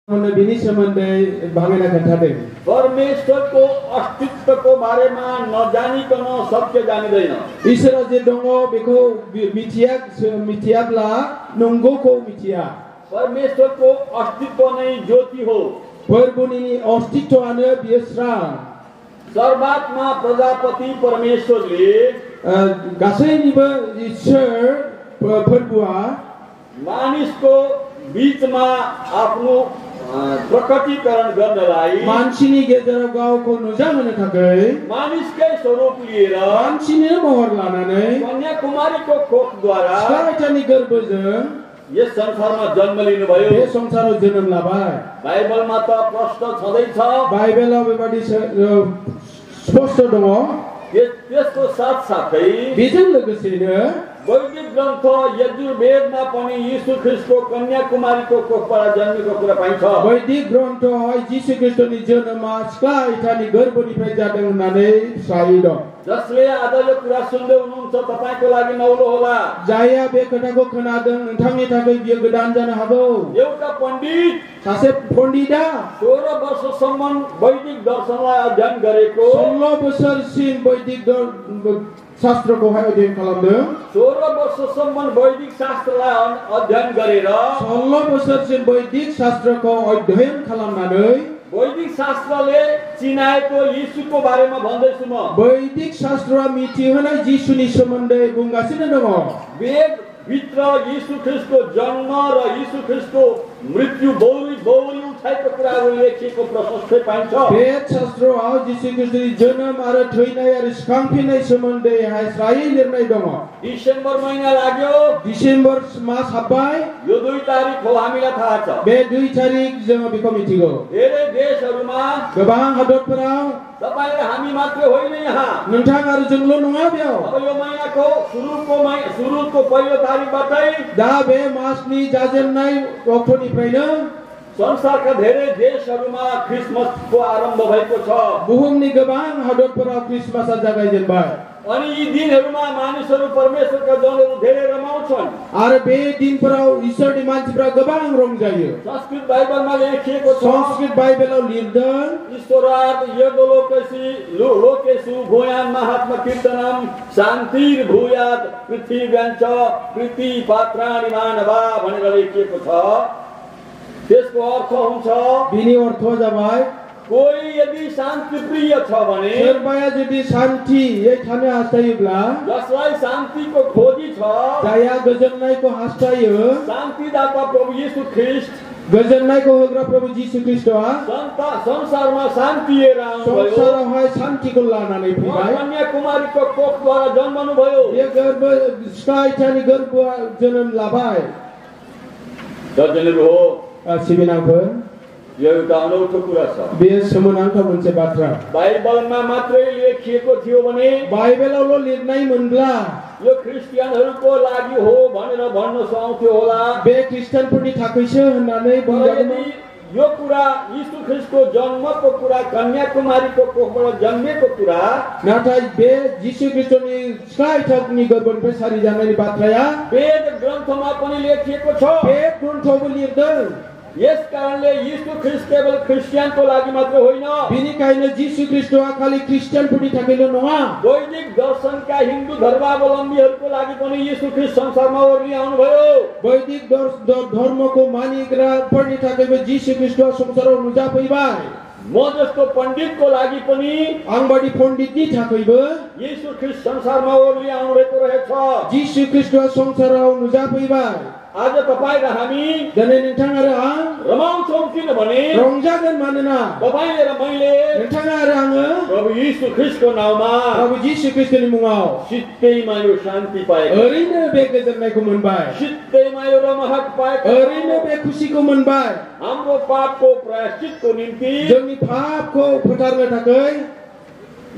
बिनि सोमोन्दै भागेना खोन्थादों परमेश्वरको अस्तित्वको बारेमा नजानिकन सत्य जानिदैन इसोरा जे दङ बेखौ मिथियाब्ला नंगौखौ मिथिया परमेश्वरको अस्तित्व नै ज्योति हो प्रभुनि अस्तित्वआनो बियो स्रां सर्वात्मा प्रजापति परमेश्वरले गासैनिबो ईश्वर प्रभुआ मानिसको बीचमा आफ्नो प्रकटीकरण गर्नलाई मान्छेनि गेजेराव गावखौ नुजाहोनो थाखाय मानिसकै स्वरूप लिएर मान्छेनि महर लानानै कन्याकुमारीको कोखद्वारा सिखलाइटानि गर्भजों यस संसारमा जन्म लिनुभयो बे संसाराव जोनोम लाबाय बाइबलमा त प्रश्न छँदैछ बाइबेलाव बेबादि स्पष्ट दङ त्यसको साथसाथै बेजों लोगोसेनो वैदिक ग्रन्थ यजुर्वेदमा पनि यीशु ख्रीष्टको कन्याकुमारीको कोखबाट जन्मेको कुरा पाइन्छ वैदिक ग्रन्थ यीशु ख्रीष्टनि जोनोमा सिखलाइटानि गर्भनिफ्राय जादों होननानै सायि दं जसले आज यो कुरा सुन्दै हुनुहुन्छ तपाईको लागि नौलो होला जायहा बे खोथाखौ खोनादों नोंथांनि थाखाय बियो गोदान जानो हागौ एउटा पण्डित सासे पण्डितआ 16 वर्षसम्म वैदिक दर्शनलाई अध्ययन गरेको 16 बोसोरसिम वैदिक शास्त्रखौहाय अध्ययन खालामदों 16 वर्षसम्म वैदिक शास्त्रलाई अध्ययन गरेर 16 बोसोरसिम वैदिक शास्त्रको अध्ययन खालामनानै वैदिक शास्त्रले चिनाएको यीशुको बारेमा भन्दैछु म वैदिक शास्त्रआ मिथिहोनाय यीशुनि सोमोन्दै बुंगासिनो दङ वेद भित्र यीशु ख्रीष्टको जन्म र यीशु ख्रीष्टको मृत्यु बौरी उठाएको कुराहरू लेखिएको प्रशस्तै पाइन्छ वेद शास्त्रआव यीशु ख्रीष्टनि जोनोम आरो थैनाय आरो सिखांफिननाय सोमोन्दैहाय स्रायै लिरनाय दङ डिसेम्बर महिना लाग्यो डिसेम्बर मास हाबबाय यो 2 तारिख हो हामीलाई थाहा छ बे 2 तारिख जों बेखौ मिथिगौ धेरै देशहरूमा गोबां हादरफोराव तपाईं र हामी मात्र होइन यहाँ नोंथां आरो जोंल' नङा बेयाव अब यो महिनाको सुरुको पहिलो तारिखबाटै दा बे मासनि जाजेन्नाय अक्ट'निफ्रायनो संसारका धेरै देशहरूमा क्रिसमसको आरम्भ भएको छ बुहुमनि गोबां हादरफोराव क्रिसमसआ जागायजेनबाय अनि यी दिनहरूमा मानिसहरू परमेश्वरका जनहरू धेरै रमाउँछन् आरो बे दिनफोराव ईश्वरनि मान्छेफोरा गोबां रंजायो संस्कृत बाइबलमा लेखिएको छ संस्कृत बाइबेलाव लिरदों ईश्वरात् लोकेषु भूयान् महात्मा कीर्तनम शान्तिर् भूयात् पृथिव्यां च प्रीति पात्राणि मानवा भनेर लेखिएको छ त्यसको अर्थ हुन्छ बिनि अर्थ जाबाय कोही यदि शान्ति प्रिय छ भने सोरबाया जुदि शान्ति थानो हास्थायोब्ला जसलाई शान्तिको खोजी छ जायहा गोजोननायखौ हास्थायो शान्तिदाता प्रभु येशू ख्रीष्ट गोजोननायखौ होग्रा प्रभु यीशु ख्रीष्टआ संसारमा शान्ति लिएर आउनुभयो संसारावहाय शान्तिखौ लानानै फैबाय कन्याकुमारीको कोखद्वारा जन्मनुभयो यो गर्भ सिखलाइटानि गर्भआ जोनोम लाबाय दर्जनहरू हो सिबिनांफोर यो एउटा अनौठो कुरा छ बेयो सोमोनांथाव मोनसे बाथ्रा बाइबलमा मात्रै लेखिएको थियो भने बाइबेलावल' लिरनाय मोनब्ला यो ख्रिस्टियानहरूको लागि हो भनेर भन्न सक्थ्यो होला बे ख्रिस्टियानफोरनि थाखायसो होननानै बुंजागौमोन यो कुरा यीशु ख्रीष्टको जन्मको कुरा कन्याकुमारीको कोखबाट जन्मेको कुरा नाथाय बे यीशु ख्रीष्टनि सिखलाइटानि गर्भनिफ्राय सारिजानायनि बाथ्राया वेद ग्रन्थमा पनि लेखिएको छ वेद ग्रन्थआवबो लिरदों यस कारणले यीशु ख्रीष्ट केवल क्रिस्चियनको लागि मात्र होइन बिनिखायनो यीशु ख्रीष्टआ खालि ख्रिस्टियानफोरनि थाखायल' नङा वैदिक दर्शनका हिन्दू धर्मावलम्बीहरूको लागि पनि यीशु ख्रीष्ट संसारमा ओर्ली आउनुभयो वैदिक धर्मको मानिग्राफोरनि थाखायबो यीशु ख्रीष्टआ संसाराव नुजाफैबाय म जस्तो पण्डितको लागि पनि आंबादि पण्डितनि थाखायबो यीशु ख्रीष्ट संसारमा ओर्ली आउनुभएको रहेछ यीशु ख्रीष्टआ संसाराव नुजाफैबाय आज तपाईं र हामी दिनै नोंथां आरो आं रमाउँछौं किनभने रंजागोन मानोना तपाईं र मैले नोंथाङा आरो आङो प्रभु यीशु ख्रीष्टको नाममा प्रभु यीशु ख्रीष्टनि मुङाव सित्तैमा यो शान्ति पाएको ओरैनो बे गोजोननायखौ मोनबाय सित्तैमा यो रमाहट पाएको ओरैनो बे खुसीखौ मोनबाय हाम्रो पापको प्रायश्चितको निम्ति जोंनि पापखौ फोथारनो थाखाय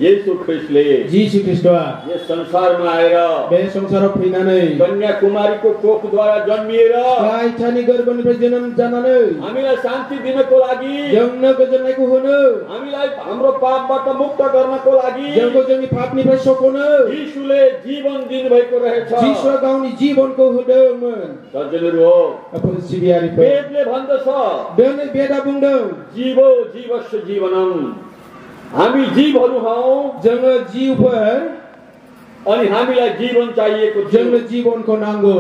येशू ख्रिस्टले जिसु ख्रिस्टआ यस संसारमा आएर बे संसाराव फैनानै कन्याकुमारीको कोखद्वारा जन्मिएर काइथानि गर्भनिफ्राय जोनोम जानानै हामीलाई शान्ति दिनको लागि जोंनो गोजोननायखौ होनो हामीलाई हाम्रो पापबाट मुक्त गर्नको लागि जोंखौ जोंनि पापनिफ्राय सकोनो यीशुले जीवन दिनुभएको रहेछ। जिसुआ गावनि जीवनखौ होदोंमोन। सज्जनहरू हो, सिबियारिफोर वेदले भन्दछ दिनै बेदा बुंदों जीवो जीवस्य जीवनम, हामी जीवहरू हौ जोङो जिउफोर अनि हामीलाई जीवन चाहिएको छ। जोंनो जीवनको नांगौ,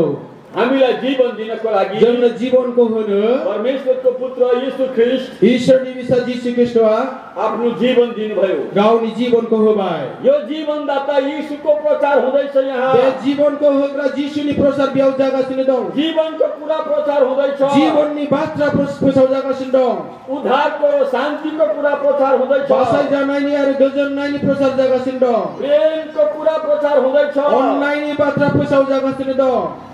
हामीलाई जीवन दिनको लागि जोंनो जीवनको होनो परमेश्वरको पुत्र येशू ख्रिस्ट ईश्वरनि बिसा जिसु ख्रिस्टआ आफ्नो जीवन दिनुभयो। गावनि जीवनको होबाय। यो जीवनदाता येशूको प्रचार हुँदैछ यहाँ। बे जीवनको होग्रा जिसुनि प्रचार बेयाव जागासिनो दं। जीवनको पुरा प्रचार हुँदैछ। जीवननि बाथ्रा फोसाव जागासिनो दं। उद्धारको शान्तिको पुरा प्रचार हुँदैछ। बासायजानायनि आरो गोजोननायनि प्रचार जागासिनो दं। प्रेमको पुरा प्रचार हुँदैछ। अनलाइननि बाथ्रा फोसाव जागासिनो दं।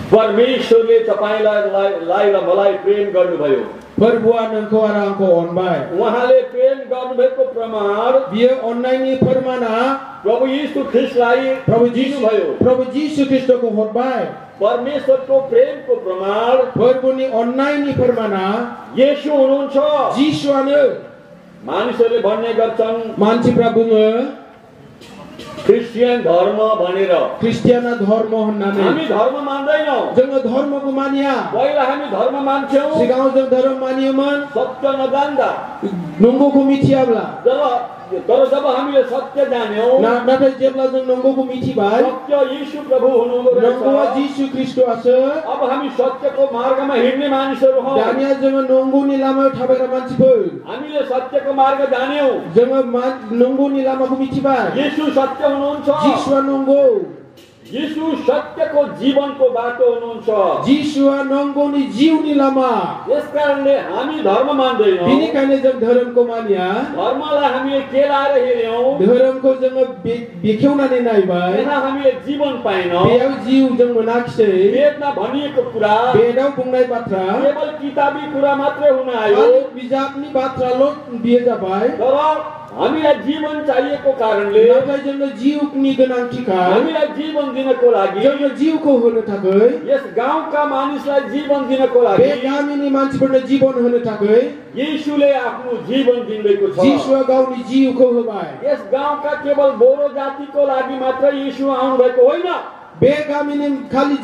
परमेश्वरले तपाईलाई र मलाई प्रेम गर्नुभयो। प्रभुआ नोंखौ आरो आंखौ अनबाय। उहाँले प्रेम गर्नुभएको प्रमाण बियो अननायनि फोरमाना प्रभु यीशु ख्रिस्टलाई प्रभु जिसु ख्रिस्टको हरबाय। परमेश्वरको प्रेमको प्रमाण प्रभुनि अननायनि फोरमाना येशू हुनुहुन्छ। जिसुआनो। मानिसहरूले भन्ने गर्छन्, मान्छेफ्रा बुङो क्रिस्चियन धर्म भनेर। क्रिस्टियाना धर्म होननानै। हामी धर्म मान्दैनौं। जोङो धर्मको मानिया। पहिला हामी धर्म मान्थ्यौं। सिगाङाव जों धर्म मानियोमोन सत्य नजान्दा, नंगौखौ मिथियाब्ला। जब हामीले सत्य जान्यौं, नाथाय जेब्ला जों नंगौखौ मिथिबाय, सत्य यीशु प्रभु हुनुहुँदो नंगौआ रहेछ। जिसु ख्रिस्टआसो। अब हामी सत्यको मार्गमा हिँड्ने मानिसहरू हौं। दानिया जोङो नंगौनि लामायाव थाबायग्रा मान्छेफोर। हामीले सत्यको मार्ग जान्यौं। जोङो नंगौनि लामाखौ मिथिबाय। यीशु सत्य हुनुहुन्छ। जिसुआ नंगौ। यीशु सत्यको जीवनको बाटो हुनुहुन्छ। जिसुआ नंगौनि जिउनि लामा। यसकारणले हामी धर्म मान्दैनौं। बिनिखायनो जों धर्मको मानिया। धर्मलाई हामीले केलाएर हेर्यौं। धर्मको जोङो बेखेवनानै नायबाय। यहाँ हामीले जीवन पाएनौं। बेयाव जिउ जों मोनाखिसै। वेदमा भनिएको कुरा बेदाव बुंनाय बाथ्रा केवल किताबी कुरा मात्रै हुन आयो। बिजाबनि बाथ्राल' बियो जाबाय। तर हामीलाई जीवन चाहिएको कारणले, नाथाय जोंनो जिउनि गोनांथिखाय, हामीलाई जीवन दिनको लागि, जोंनो जिउखौ होनो थाखाय, यस गाउँका मानिसलाई जीवन दिनको लागि, बे गामिनि मान्छेफोरनो जीवन होनो थाखाय येशूले आफ्नो जीवन दिनुभएको छ। जिसुआ गावनि जिउखौ होबाय। यस गाउँका केवल बोरो जातिको लागि मात्र येशू आउनु भएको होइन। बे गामिनि खालि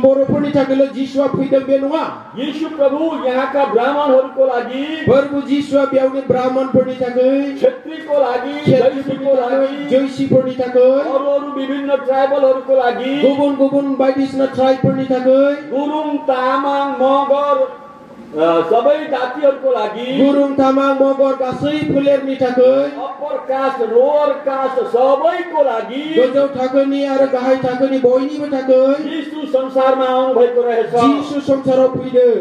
बर'फोरनि थाखायल' जिसुआ फैदों बे नङा। येशू प्रभु यहाँका ब्राह्मणहरूको लागि, प्रभु जिसुआ बेयावनि ब्राह्मणफोरनि थाखाय, क्षेत्रीको लागि, जैसीको लागि, जैसीफोरनि थाखाय, अरू विभिन्न ट्राइबलहरूको लागि, गुबुन गुबुन बायदिसिना ट्राइबफोरनि थाखाय, गुरुङ, तामाङ, मगर सबै जातिहरूको लागि, गुरुङ, तामाङ, मगर गासै फोलेरनि थाखाय, अप्पर कास्ट, लोअर कास्ट सबैको लागि, गोजौ थाखोनि आरो गाहाय थाखोनि बयनिबो थाखाय यीशु संसारमा आउनु भएको रहेछ। जिसु संसाराव फैदों।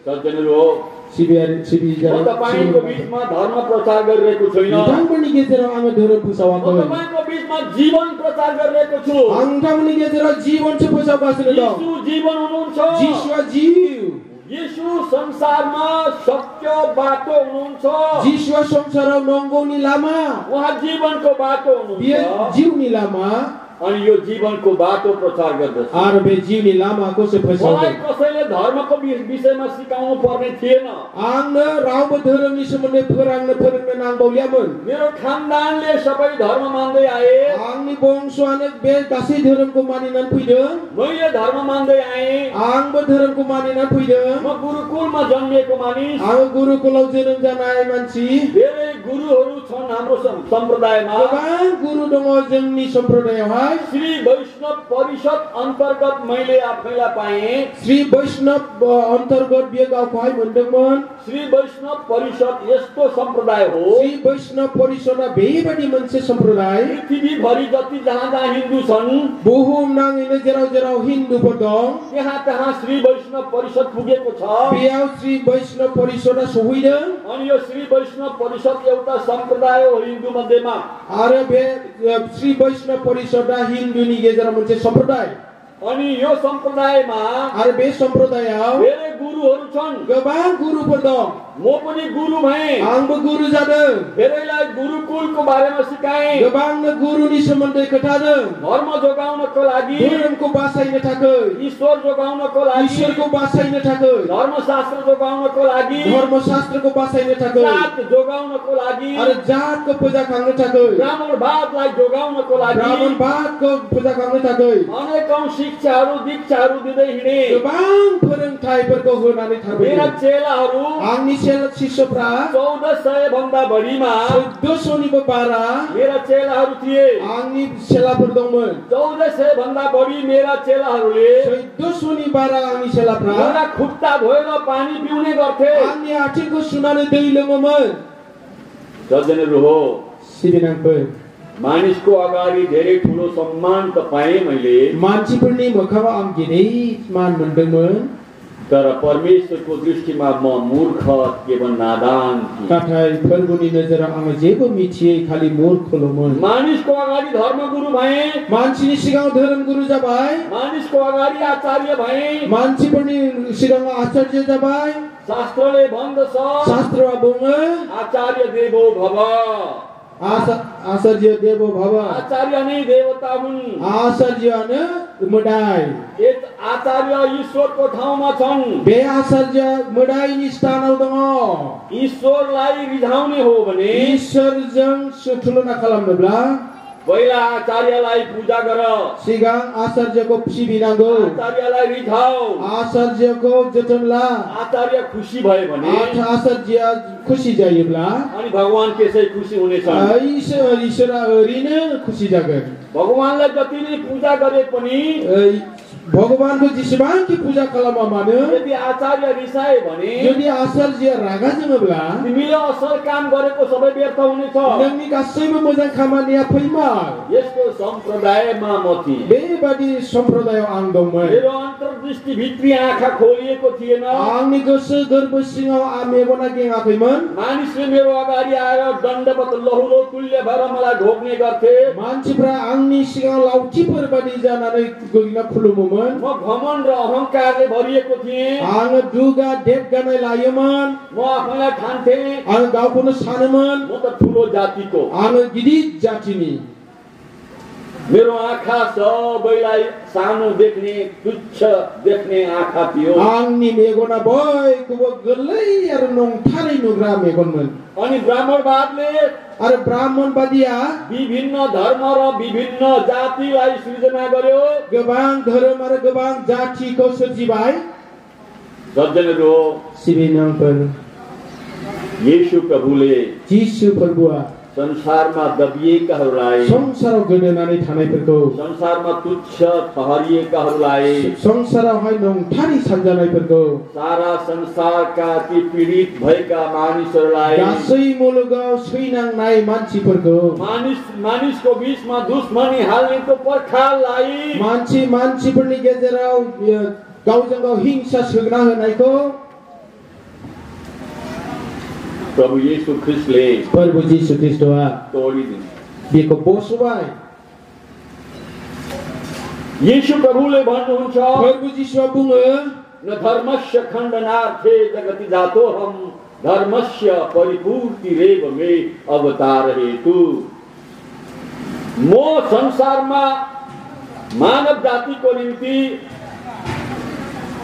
सज्जनहरू हो, म तपाईको बीचमा धर्म प्रचार गरिरहेको छैन। नोंथांमोननि गेजेराव आङो धोरोम फोसावाखै। म तपाईको बीचमा जीवन प्रचार गरिरहेको छु। आं नोंथांमोननि गेजेराव जीवनसो फोसावगासिनो दं। यीशु जीवन हुनुहुन्छ। जिसुआ जिउ। यीशु संसारमा सत्य बाटो हुनुहुन्छ। जिसुआ संसाराव नंगौनि लामा। उहाँ जीवनको बाटो बियो हुनुहुन्छ। जिउनि लामा। अनि यो जीवनको बाटो प्रचार गर्दछ। आरो बे जिउनि लामाखौ सो मलाई फोसावदों। कसैले धर्मको विषयमा सिकाउनु पर्ने थिएन। आंनो रावबो धोरोमनि सोमोन्दै फोरोंनो नांबावलियामोन। मेरो खानदानले सबै धर्म मान्दै आए। आंनि बंशआनो बे गासै धोरोमखौ मानिनानै फैदों। मैले धर्म मान्दै आएँ। आंबो धोरोमखौ मानिनानै फैदों। म गुरुकुलमा जन्मिएको मानिस। आं गुरुकुलाव जोनोम जानाय मानसि। धेरै गुरुहरू छन् हाम्रो सम्प्रदायमा। गोबां गुरु दङ जोंनि सम्प्रदायआवहाय। श्री वैष्णव परिषद अन्तर्गत मैले आफैलाई पाएँ। श्री वैष्णव अन्तर्गत बियो गाउँखौहाय मोनदोंमोन। श्री वैष्णव परिषद यस्तो सम्प्रदाय हो। श्री वैष्णव परिषदआ बेबायदि मोनसे सम्प्रदाय। पृथ्वीभरि जति जहाँ हिन्दू छन्, बुहुमनाङैनो जेराव जेराव हिन्दुफोर दं, त्यहाँ श्री वैष्णव परिषद पुगेको छ। बेयाव श्री वैष्णव परिषदआ सहैदों। अनि यो श्री वैष्णव परिषद एउटा सम्प्रदाय हो हिन्दू मध्येमा। आरो बे श्री वैष्णव परिषदआ हिन्दुनि गेजेराव मोनसे सम्प्रदाय। अनि यो सम्प्रदायमा आरो बे सम्प्रदायआव धेरै गुरुहरू छन्। गोबां गुरुफोर दं। म पनि गुरु भएँ आंबो गुरु जादों धेरैलाई गुरुकुलको बारेमा सिकाएँ गोबांनो गुरुनि सोमोन्दै खोन्थादों धर्म जोगाउनको लागि धोरोमखौ बासायनो थाखाय ईश्वर जोगाउनको लागि ईश्वरखौ बासायनो थाखाय धर्मशास्त्र जोगाउनको लागि धर्मशास्त्रको बासायनो थाखाय जात जोगाउनको लागि आरो जातको पूजा खांनो थाखाय ब्राह्मणवादलाई जोगाउनको लागि ब्राह्मणवादको पूजा खांनो थाखाय अनेकौं शिक्षाहरू दीक्षाहरू दिँदै हिँडे गोबां फोरोंथायफोरखौ होनानै मेरा थाबोदों चेलाहरू आंनि शिष्यफ्रा 1400 भन्दा बढीमा 1400निबो बारा मेरा चेलाहरू थिए आंनि चेलाफोर दंमोन 1400 भन्दा बढी मेरा चेलाहरूले 1400नि बारा आंनि चेलाफ्रा मेरा खुट्टा धोएर पानी पिउने गर्थे आंनि आथिंखौ सुनानै दै लोङोमोन सज्जनहरू हो सिबिनांफोर मानिसको अगाडि धेरै ठुलो सम्मान त पाएँ मैले मान्छेफोरनि मोखाङाव आं गिदिर मान मोनदोंमोन तर परमेश्वरको दृष्टिमा म मूर्ख केवल नादान थिएँ नाथाय प्रभुनि नजराव आङो जेबो मिथियै खालि मूर्खल'मोन मानिसको अगाडि धर्मगुरु भएँ मान्छेनि सिगाङाव धोरोम गुरु जाबाय मानिसको अगाडि आचार्य भएँ मान्छेफोरनि सिगाङाव आचार्य जाबाय शास्त्रले भन्दछ शास्त्रमा बुङो आचार्य देवो भव आचार्य देवो भव आचार्य नै देवता हुन् आचार्यनो मोदाय एक आचार्य ईश्वरको ठाउँमा छन् बे आचार्य मोदायनि स्थानाव दङ ईश्वरलाई रिझाउने हो भने ईश्वरजों तुलना खालामनोब्ला पहिला आचार्यलाई पूजा गर सिगां आचार्यको सिबिनांगौ आचार्यलाई रिझाऊ आचार्यको जोथोन ला आचार्य खुसी भए भने आचार्य खुसी जायोब्ला अनि भगवान त्यसै खुसी हुनेछन् ईश्वर ओरैनो खुसी जागोन भगवानलाई जतिले पूजा गरे पनि भगवानको जेसेबांखि पूजा खालामा मानो यदि आचार्य रिसाए भने यदि आचार्य रागा जोङोब्ला तिमीले असल काम गरेको सबै व्यर्थ हुनेछ नोंनि गासैबो मोजां खामानिया फैमाल यसको सम्प्रदायमा म थिएँ बेबादि सम्प्रदायाव आं दंमोन मेरो अन्तर्दृष्टि भित्री आँखा खोलिएको थिएन आंनि गोसो गोरबो सिङाव मेगना गेङाखैमोन मानिसले मेरो अगाडि आएर दण्डवत लहुरो तुल्य भएर मलाई ढोक्ने गर्थे मान्छेफ्रा आंनि सिगाङाव लाउथिफोर बादि जानानै गइना खुलुमोमोन म घमण्ड र अहंकारले भरिएको थिएँ आङो दुगा देबगानाय लायोमोन म आफैलाई ठान्थे आङो गावखौनो सानोमोन म त ठुलो जातिको आङो गिदिर जातिनि मेरो आँखा सबैलाई सानो देख्ने तुच्छ देख्ने आँखा थियो आंनि मेगना बयखौबो गोरलै आरो नंथारै नुग्रा मेगनमोन अनि ब्राह्मणवादले आरो ब्राह्मणवादिया विभिन्न धर्म र विभिन्न जातिलाई सृजना गर्यो गोबां धर्म आरो गोबां जातिखौ सोरजिबाय सज्जनहरू सिबिनांफोर येशू प्रभुले जिसु प्रभुआ संसारमा दबिएकाहरूलाई संसाराव गोदोनानै थानायफोरखौ संसारमा तुच्छ ठहरिएकाहरूलाई संसारावहाय नंथारै सानजानायफोरखौ सारा संसारका ती पीडित भएका मानिसहरूलाई गासै मुलुगाव सैनांनाय मान्छेफोरखौ मानिसको बीचमा दुश्मनी हाल्नेको पर्खाललाई मान्छेफोरनि गेजेराव गावजों गाव हिंसा सोगना होनायखौ प्रभु येशू ख्रिस्टले प्रभु जिसु ख्रिस्टआ तोडिदिनु बेखौ बसबाय येशू प्रभुले भन्नुहुन्छ प्रभु जिसुआ बुङो न धर्मस्य खण्डनार्थे जगति जातोऽहं धर्मस्य परिपूर्तिरेव मे अवतार हेतु म संसारमा मानव जातिको निम्ति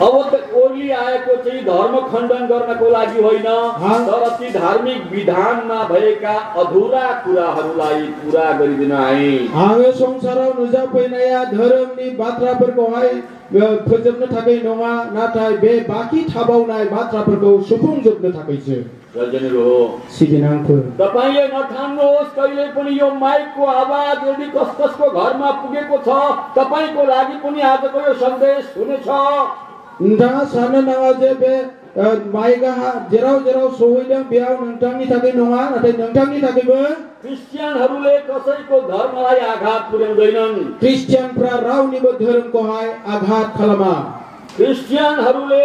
अब त ओर्ली आएको चाहिँ धर्म खण्डन गर्नको लागि होइन तर ती धार्मिक विधानमा भएका अधुरा कुराहरूलाई पूरा गरिदिन आए आङो संसाराव नुजाफैनाया धोरोमनि बाथ्राफोरखौहाय फोजोबनो थाखाय नङा नाथाय बे बाकी थाबावनाय बाथ्राफोरखौ सुफुंजोबनो थाखायसो सज्जनहरू हो सिबिनांफोर तपाईले नठान्नुहोस् कहिले पनि यो माइकको आवाज यदि कसको घरमा पुगेको छ तपाईको लागि पनि आजको यो सन्देश हुनेछ नोंथाङा साननो नाङा जे बे माइकआ जेराव जेराव सहैदों बेयाव नोंथांनि थाखाय नङा नाथाय नोंथांनि थाखायबो क्रिस्चियनहरूले कसैको धर्मलाई आघात पुर्याउँदैनन् क्रिस्चियनफ्रा रावनिबो धोरोमखौहाय आघात खालामा क्रिस्चियनहरूले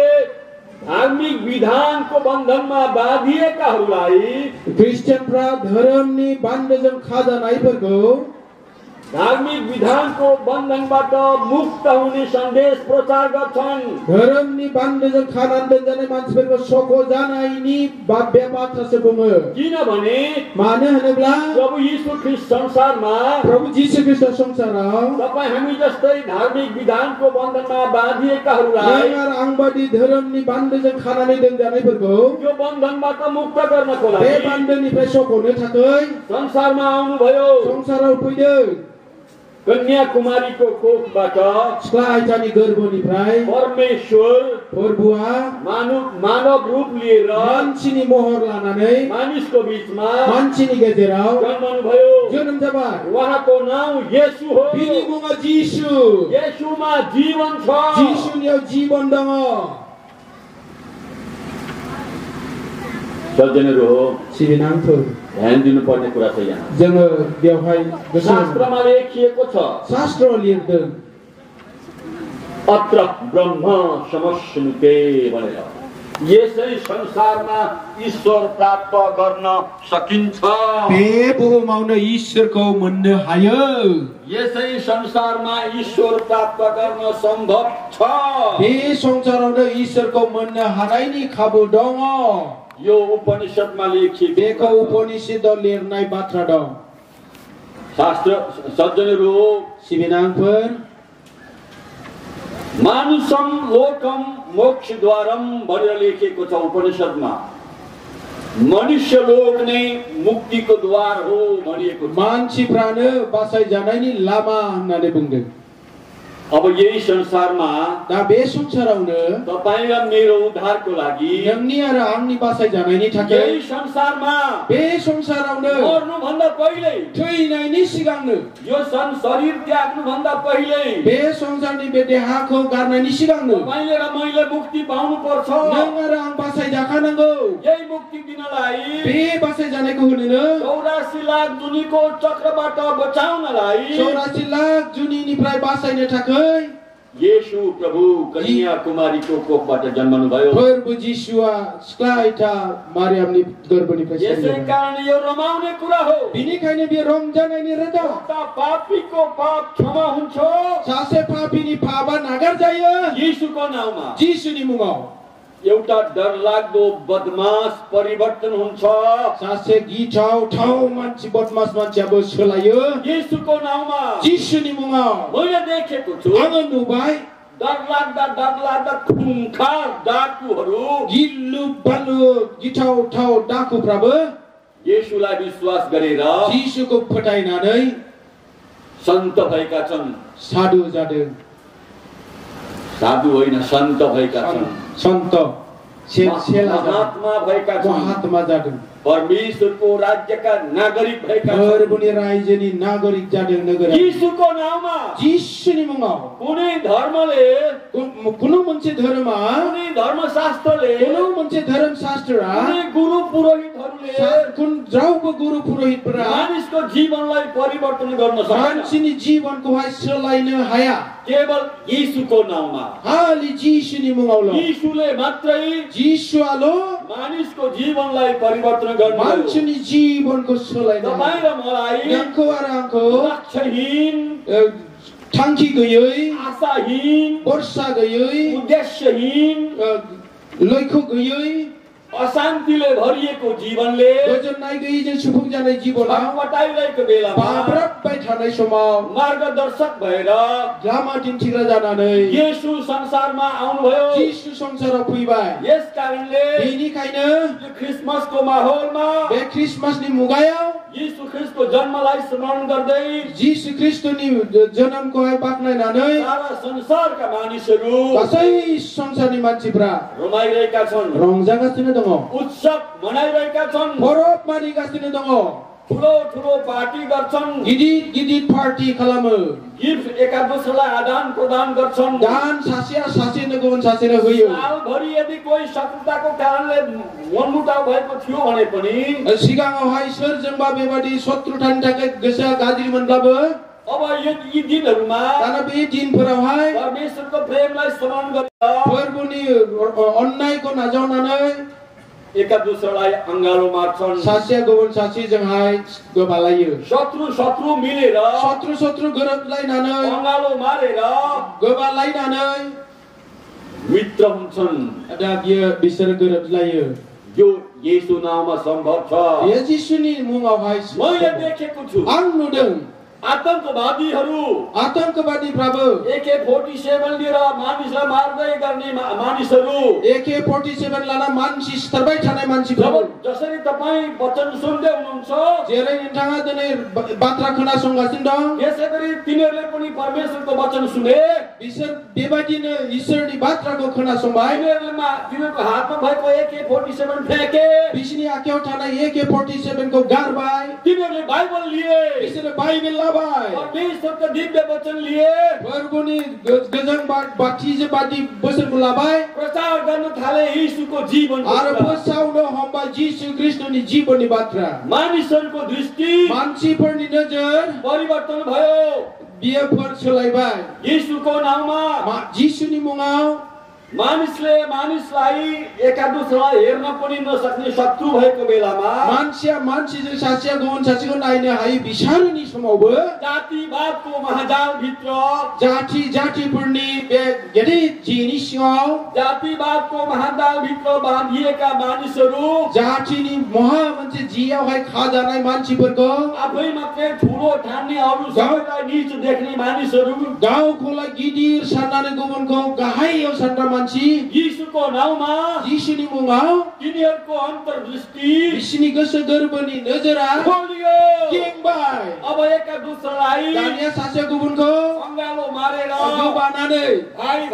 धार्मिक विधानको बन्धनमा बाँधिएकाहरूलाई क्रिस्चियनफ्रा धोरोमनि बान्दोजों खाजानायफोरखौ धार्मिक विधानको बन्धनबाट मुक्त हुने सन्देश प्रचार गर्छन्। धर्मनि बान्धोजों खानान्दों जानाय मानसिफोरखौ सख'जानायनि बाथ्रा बाथ्रासो बुङो। किनभने मानो होनोब्ला प्रभु यीशु ख्रीष्ट संसारमा प्रभु यीशु ख्रीष्ट संसाराव तपाई हामी जस्तै धार्मिक विधानको बन्धनमा बाँधिएकाहरूलाई नों आरो आंबादि धर्मनि बान्धोजों खानानै दोनजानायफोरखौ यो बन्धनबाट मुक्त गर्नको बे लागि बान्धोनिफ्राय सख'नो थाखाय संसारमा आउनुभयो। संसाराव फैदों। कन्याकुमारीको कोखबाट सिख्ला आइतानि गर्भनिफ्राय परमेश्वर प्रभुआ मानव रूप लिएर मानसिनि महर लानानै मानिसको बीचमा मानसिनि गेजेराव जन्मनुभयो। जोनोम जाबाय। उहाँको नाम येशू हो। बिनि मुङा जिसु। येशूमा जीवन छ। जिसुनियाव जीवन दङ। सज्जनहरू हो, सिबिनांफोर ध्यान दिनुपर्ने कुरा छ यहाँ। जोङो बेवहाय गोसो शास्त्रमा लेखिएको छ। शास्त्र लिरदों। अत्र ब्रह्म समश्नुते भनेर। यसै संसारमा ईश्वर प्राप्त गर्न सकिन्छ। बे बुहुमावनो ईश्वरखौ मोन्नो हायो। यसै संसारमा ईश्वर प्राप्त गर्न सम्भव छ। बे संसारावनो ईश्वरखौ मोन्नो हानायनि खाबु दङ। यो उपनिषदमा लेखिएको बेखौ उपनिषदाव लिरनाय बाथ्रा दं। शास्त्र सज्जनहरू सिबिनांफोर मानुषम लोकम मोक्षद्वारम भनेर लेखिएको छ उपनिषदमा। मनुष्य लोक नै मुक्तिको द्वार हो भनिएको छ। मानसिफ्रानो बासायजानायनि लामा होननानै बुंदों। अब यही संसारमा दा बे संसारावनो तपाईं र मेरो उद्धारको लागि नोंनि आरो आंनि बासायजानायनि थाखाय यही संसारमा बे संसारावनो मर्नु भन्दा पहिले थैनायनि सिगांनो यो शरीर त्याग्नु भन्दा पहिले बे संसारनि बे देहाखौ गारनायनि सिगांनो तपाईले र मैले मुक्ति पाउनु पर्छ। नों आरो आं बासायजाखानांगौ। यही मुक्ति दिनलाई बे बासायजानायखौ होनो 84 लाख जुनीको चक्रबाट बचाउनलाई 84 लाख जुनीनिफ्राय बासायनो थाखाय येशू प्रभु कन्याकुमारीको कोखबाट जन्मनुभयो। प्रभु जिसुआ सिख्ला आइता मारियामनि गर्भनिफ्राय यसै कारण यो रमाउने कुरा हो। बिनिखायनो बे रंजानायनि रदा। पापीको पाप क्षमा हुन्छ। सासे पापीनि पापा नागार जायो येशूको नाममा। जिसुनि मुङाव एउटा डरलाग्दो बदमास परिवर्तन हुन्छ। सासे गिथाव ठाव मान्छे बदमास मान्छेआबो सोलायो येशूको नाममा। जिसुनि मुङाव मैले देखेको छु। आङो नुबाय डरलाग्दा खुंखार डाकुहरू गिल्लु बाल्लु गिथाव ठाव डाकुफ्राबो येशूलाई विश्वास गरेर जिसुको फोटायनानै सन्त भएका छन्। साधु जादों। साधु होइन, सन्त भएका छन्। सन्त महात्मा भएका छन्। महात्मा जादों। परमेश्वरको राज्यका नागरिक भएका छन्। प्रभुनि राज्यनि नागरिक जादों नगरा। यीशुको नाममा जिसुनि मुङाव कुनै धर्मले कुनै मोनसे धर्ममा कुनै धर्मशास्त्रले कुनै मोनसे धर्मशास्त्रआ कुनै गुरु पुरोहितहरूले कुन रावबो गुरु पुरोहितफोरा मानिसको जीवनलाई परिवर्तन गर्न सक्दैन। मान्छेनि जीवनखौहाय सोलायनो हाया। केवल यीशुको नाममा। खालि जिसुनि मुङावल। यीशुले मात्रै जिसुआलो मानिसको जीवनलाई परिवर्तन गर्नु। मान्छेनि जीवनको सोलायनो। तपाईं र मलाई नोंखौ आरो आंखौ लक्ष्यहीन, थांखि गैयै, आशाहीन, वर्षा गैयै, उद्देश्यहीन, लक्ष्य गैयै, अशान्तिले भरिएको जीवनले गोजोननाय गैयैजों सुफुंजानाय जीवनाव छटपटाइरहेको बेलामा बाब्राबबाय थानाय समाव मार्गदर्शक भएर लामा दिन्थिग्रा जानानै येशू संसारमा आउनुभयो। जिसु संसाराव फैबाय। यस कारणले बेनिखायनो क्रिसमसको माहौलमा बे क्रिसमसनि मुगायाव यीशु ख्रीष्टको जन्मलाई स्मरण गर्दै जिसु ख्रीष्टनि जन्मकोहाय बाख्नायनानै सारा संसारका मानिसहरू गासै संसारनि मान्छेफ्रा रमाइरहेका छन्। रंजागासिनो दङ। उत्सव मनाइरहेका छन्। परब मानिगासिनो दङ। ठुलो पार्टी गर्छन्। गिदिर पार्टी खालामो। गिफ्ट एका दोस्रोलाई आदान प्रदान गर्छन्। दान सासेया सासेनो गुबुन सासेनो होयो। सालभरि यदि कोही शत्रुताको कारणले मनमुटाव भएको थियो भने पनि सिगाङावहाय सोरजोंबा बेबादि शत्रुतानि थाखाय गोसोआ गाज्रि मोनब्लाबो अब यी दिनहरूमा दाना बे दिनफोरावहाय परमेश्वरको प्रेमलाई स्मरण गरेर प्रभुनि अन्यायको नाजावनानै एकादुसरालाई अंगालो मार्छन् सासेया गुबुन सासेजोंहाय गोबालायो शत्रु मिलेर शत्रु गोरोबलायनानै अंगालो मारेर गोबालायनानै मित्र हुन्छन् दा बिसोर गोरोबलायो यो येशू नाममा सम्भव छ येशूनि मुङावहाय मैले देखेको छु आं नुदों आतंकवादी प्रभु AK-47 लिएर मानिसलाई मार्दै गर्ने मानिसहरू AK-47 लाना मान्छे स्तरबाय थानाय मान्छेफोर जसरी तपाई वचन सुन्दै हुनुहुन्छ जेरै नोंथाङा दिनै बाथ्रा खोनासंगासिनो दं यसैगरी तिनीहरूले पनि परमेश्वरको वचन सुने बिसोर बेबायदिनो ईश्वरनि बाथ्राखौ खोनासंबाय तिनीहरूको हातमा भएको AK-47 फ्याँके बिसोरनि आखायाव थानाय AK-47 को गारबाय तिनीहरूले बाइबल लिए बिसोर बाइबल लाबाय परमेश्वरको दिव्य वचन लिए प्रभुनि गजों बाथीजों बाथी बोसोरखौ लाबाय प्रचार गर्न थाले येशूको जीवन आरो फोसाउन हमबाय यीशु ख्रीष्टनि जीवननि बाथ्रा मानिसहरूको दृष्टि मान्छेफोरनि नजर परिवर्तन भयो बियोफोर सोलायबाय येशूको नाममा यीशुनि मुङाव मानिसलाई एकादुसरालाई हेर्न पनि नसक्ने शत्रु भएको बेलामा मान्छेया मान्छेजों सासेया गुबुन सासेखौ नायनो हायै बिसारनि समावबो जातिवादको महाजाल भित्र जातिफोरनि बे गिदिर जिनि सिङाव जातिवादको महाजाल भित्र बाँधिएका मानिसहरू जातिनि महा मोनसे जियावहाय खाजानाय मान्छेफोरको आफै मात्रै ठुलो ठान्ने अरू सबैलाई नीच देख्ने मानिसहरू गाउँकोलाई गिदिर सान्नानै गुबुनको गाहायाव सान्ने येशूको नाममा यीशुनि मुङाव तिनीहरूको अन्तर्दृष्टि बिसोरनि गोसो गोरबोनि नजरा खोलियो केङबाय अब एकादुसरालाई दानिया सासे गुबुनको अङ्गालो मारेर गोबानानै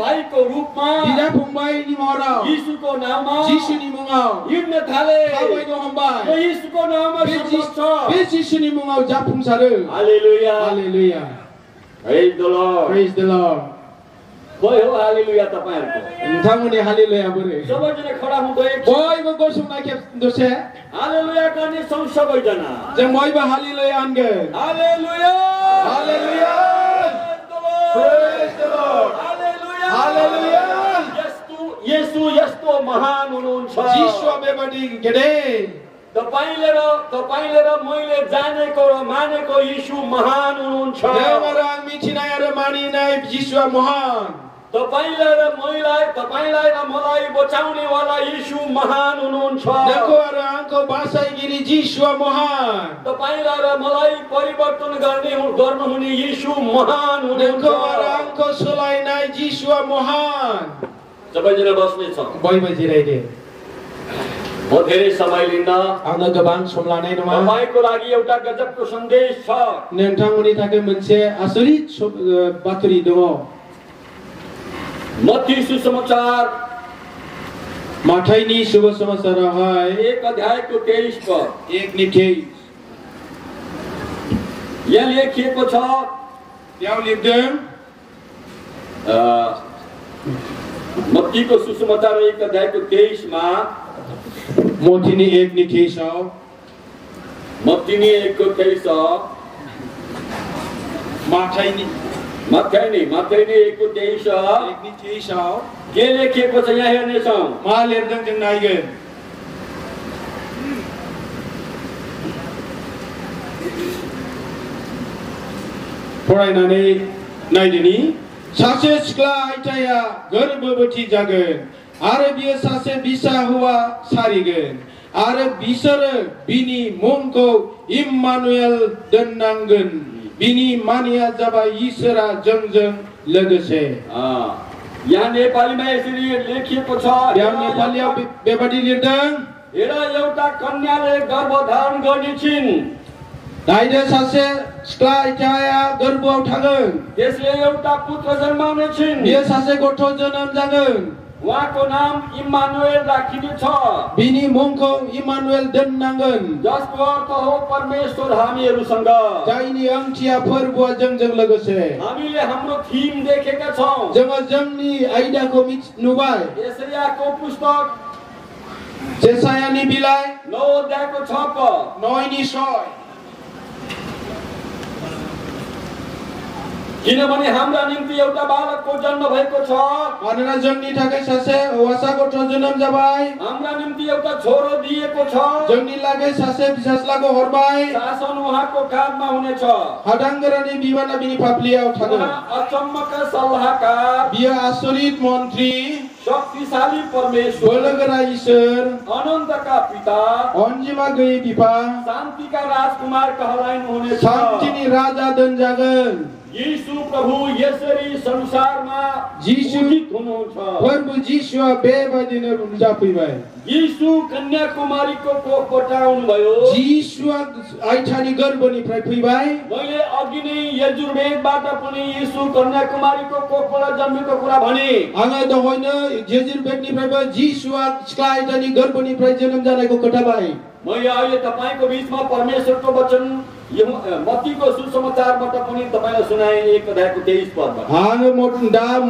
भाइको रूपमा बिदा फंबायनि महराव येशूको नाममा यीशुनि मुङाव हिँड्न थाले थाबायनो हमबाय येशूको नाममा सम्भव छ बे यीशुनि मुङाव जाफुंसारो hallelujah hallelujah praise the Lord praise the Lord खोइ हो हालेलुया तपाईहरुको नोंथांमोननि हालेलुया बोरै सबैजना खडा हुँदै बयबो गसंनाय खेब दसे हालेलुया गर्ने छौं सबैजना जों बयबो हालेलुया होनगोन हालेलुया हालेलुया प्रेज द लर्ड हालेलुया हालेलुया येशू यस्तो महान हुनुहुन्छ यीशु बेबादी गेदेर तपाईले र मैले जानेको र मानेको येशू महान हुनुहुन्छ जों आं मिथिनाय आरो मानिनाय यीशुआ महान तपाईलाई र मलाई बचाउनेवाला येशू महान हुनुहुन्छ नोंखौ आरो आंखौ बासायगिरि यीशुआ महान तपाईलाई र मलाई परिवर्तन गर्नुहुने येशू महान हुनुहुन्छ नोंखौ आरो आंखौ सोलायनाय यीशुआ महान सबैजना बस्ने छौं बयबो जिरायदे म धेरै समय लिन्न आंनो गोबां सम लानाय नङा तपाईको लागि एउटा गजबको सन्देश छ नोंथांमोननि थाखाय मोनसे आसरित बाथ्रा दङ मत्ती सुसमाचार माथाइनि शुभ समाचारावहाय 1 अध्यायको 23 पद 1:23 यहाँ लेखिएको छ यहाँ लेख्दों मत्तीको सुसमाचार 1 अध्यायको 23 मा मत्तीनि 1:23 मत्तीनि 1:23 माथाइनि 1:23 के लेखिएको छ यहाँ हेर्नेछौँ मा लेख्दों जों नायगोन फरायनानै नायदिनि सासे सिख्ला आइथाया गर्भवती जागोन आरो बियो सासे बिसा हौवा सारिगोन आरो बिसोरो बिनि मुंखौ इम्मानुएल दोननांगोन बिनि मानिया जाबाय ईश्वरा जोंजों लोगोसे यहाँ नेपालीमा यसरी लेखिएको छ यहाँ नेपालीयाव बेबादि लिरदों हेर एउटा कन्याले गर्भधारण गर्नेछिन् नायदो सासे सिख्ला आइथाया गर्भआव थागोन त्यसले एउटा पुत्र जन्माउनेछिन् बियो सासे गथ' जोनोम जागोन उहाँको नाम इम्मानुएल राखिनेछ बिनि मुंखौ इम्मानुएल दोननांगोन जसको अर्थ हो परमेश्वर हामीहरुसँग जायनि ओंथिया फोरबुआ जोंजों लोगोसे हामीले हाम्रो थीम देखेका छौं जोङो जोंनि आयदाखौ नुबाय यशायाको पुस्तक जेसायानि बिलाइ 9 अध्यायको 6 पद 9:6 किनभने हाम्रा निम्ति एउटा बालकको जन्म भएको छ मानोना जोंनि थाखाय सासे हौवासा गथ' जोनोम जाबाय हाम्रा निम्ति एउटा छोरो दिएको छ जोंनि लागै सासे फिसाज्लाखौ हरबाय शासन उहाँको काँधमा हुनेछ हादांगरानि बिबाना बिनि फाफ्लियाव थागोन उहाँ अचम्मका सल्लाहकार बियो आसरित मन्त्री शक्तिशाली परमेश्वर बोलोगोरा ईश्वर अनन्तका पिता अनजिमा गैयै बिफा शान्तिका राजकुमार कहलाइनु हुनेछ शान्तिनि राजा दोनजागोन यीशु प्रभु यसरी संसारमा यीशु उदित हुनुहुन्छ प्रभु यीशुआ बेबायदिनो नुजाफैबाय यीशु कन्याकुमारीको कोखबाट आउनुभयो यीशुआ आइठानि गर्भनिफ्राय फैबाय मैले अघि नै यजुर्वेदबाट पनि यीशु कन्याकुमारीको कोखबाट जन्मेको कुरा भने आङो दहायनो यजुर्वेदनिफ्रायबो यीशुआ सिख्ला आइठानि गर्भनिफ्राय जोनोम जानायखौ खोन्थाबाय मैले अहिले तपाईको बीचमा परमेश्वरको वचन मत्तीको सुसमाचारबाट पनि तपाईलाई सुनाए 1 अध्यायको 23 पदबाट आङो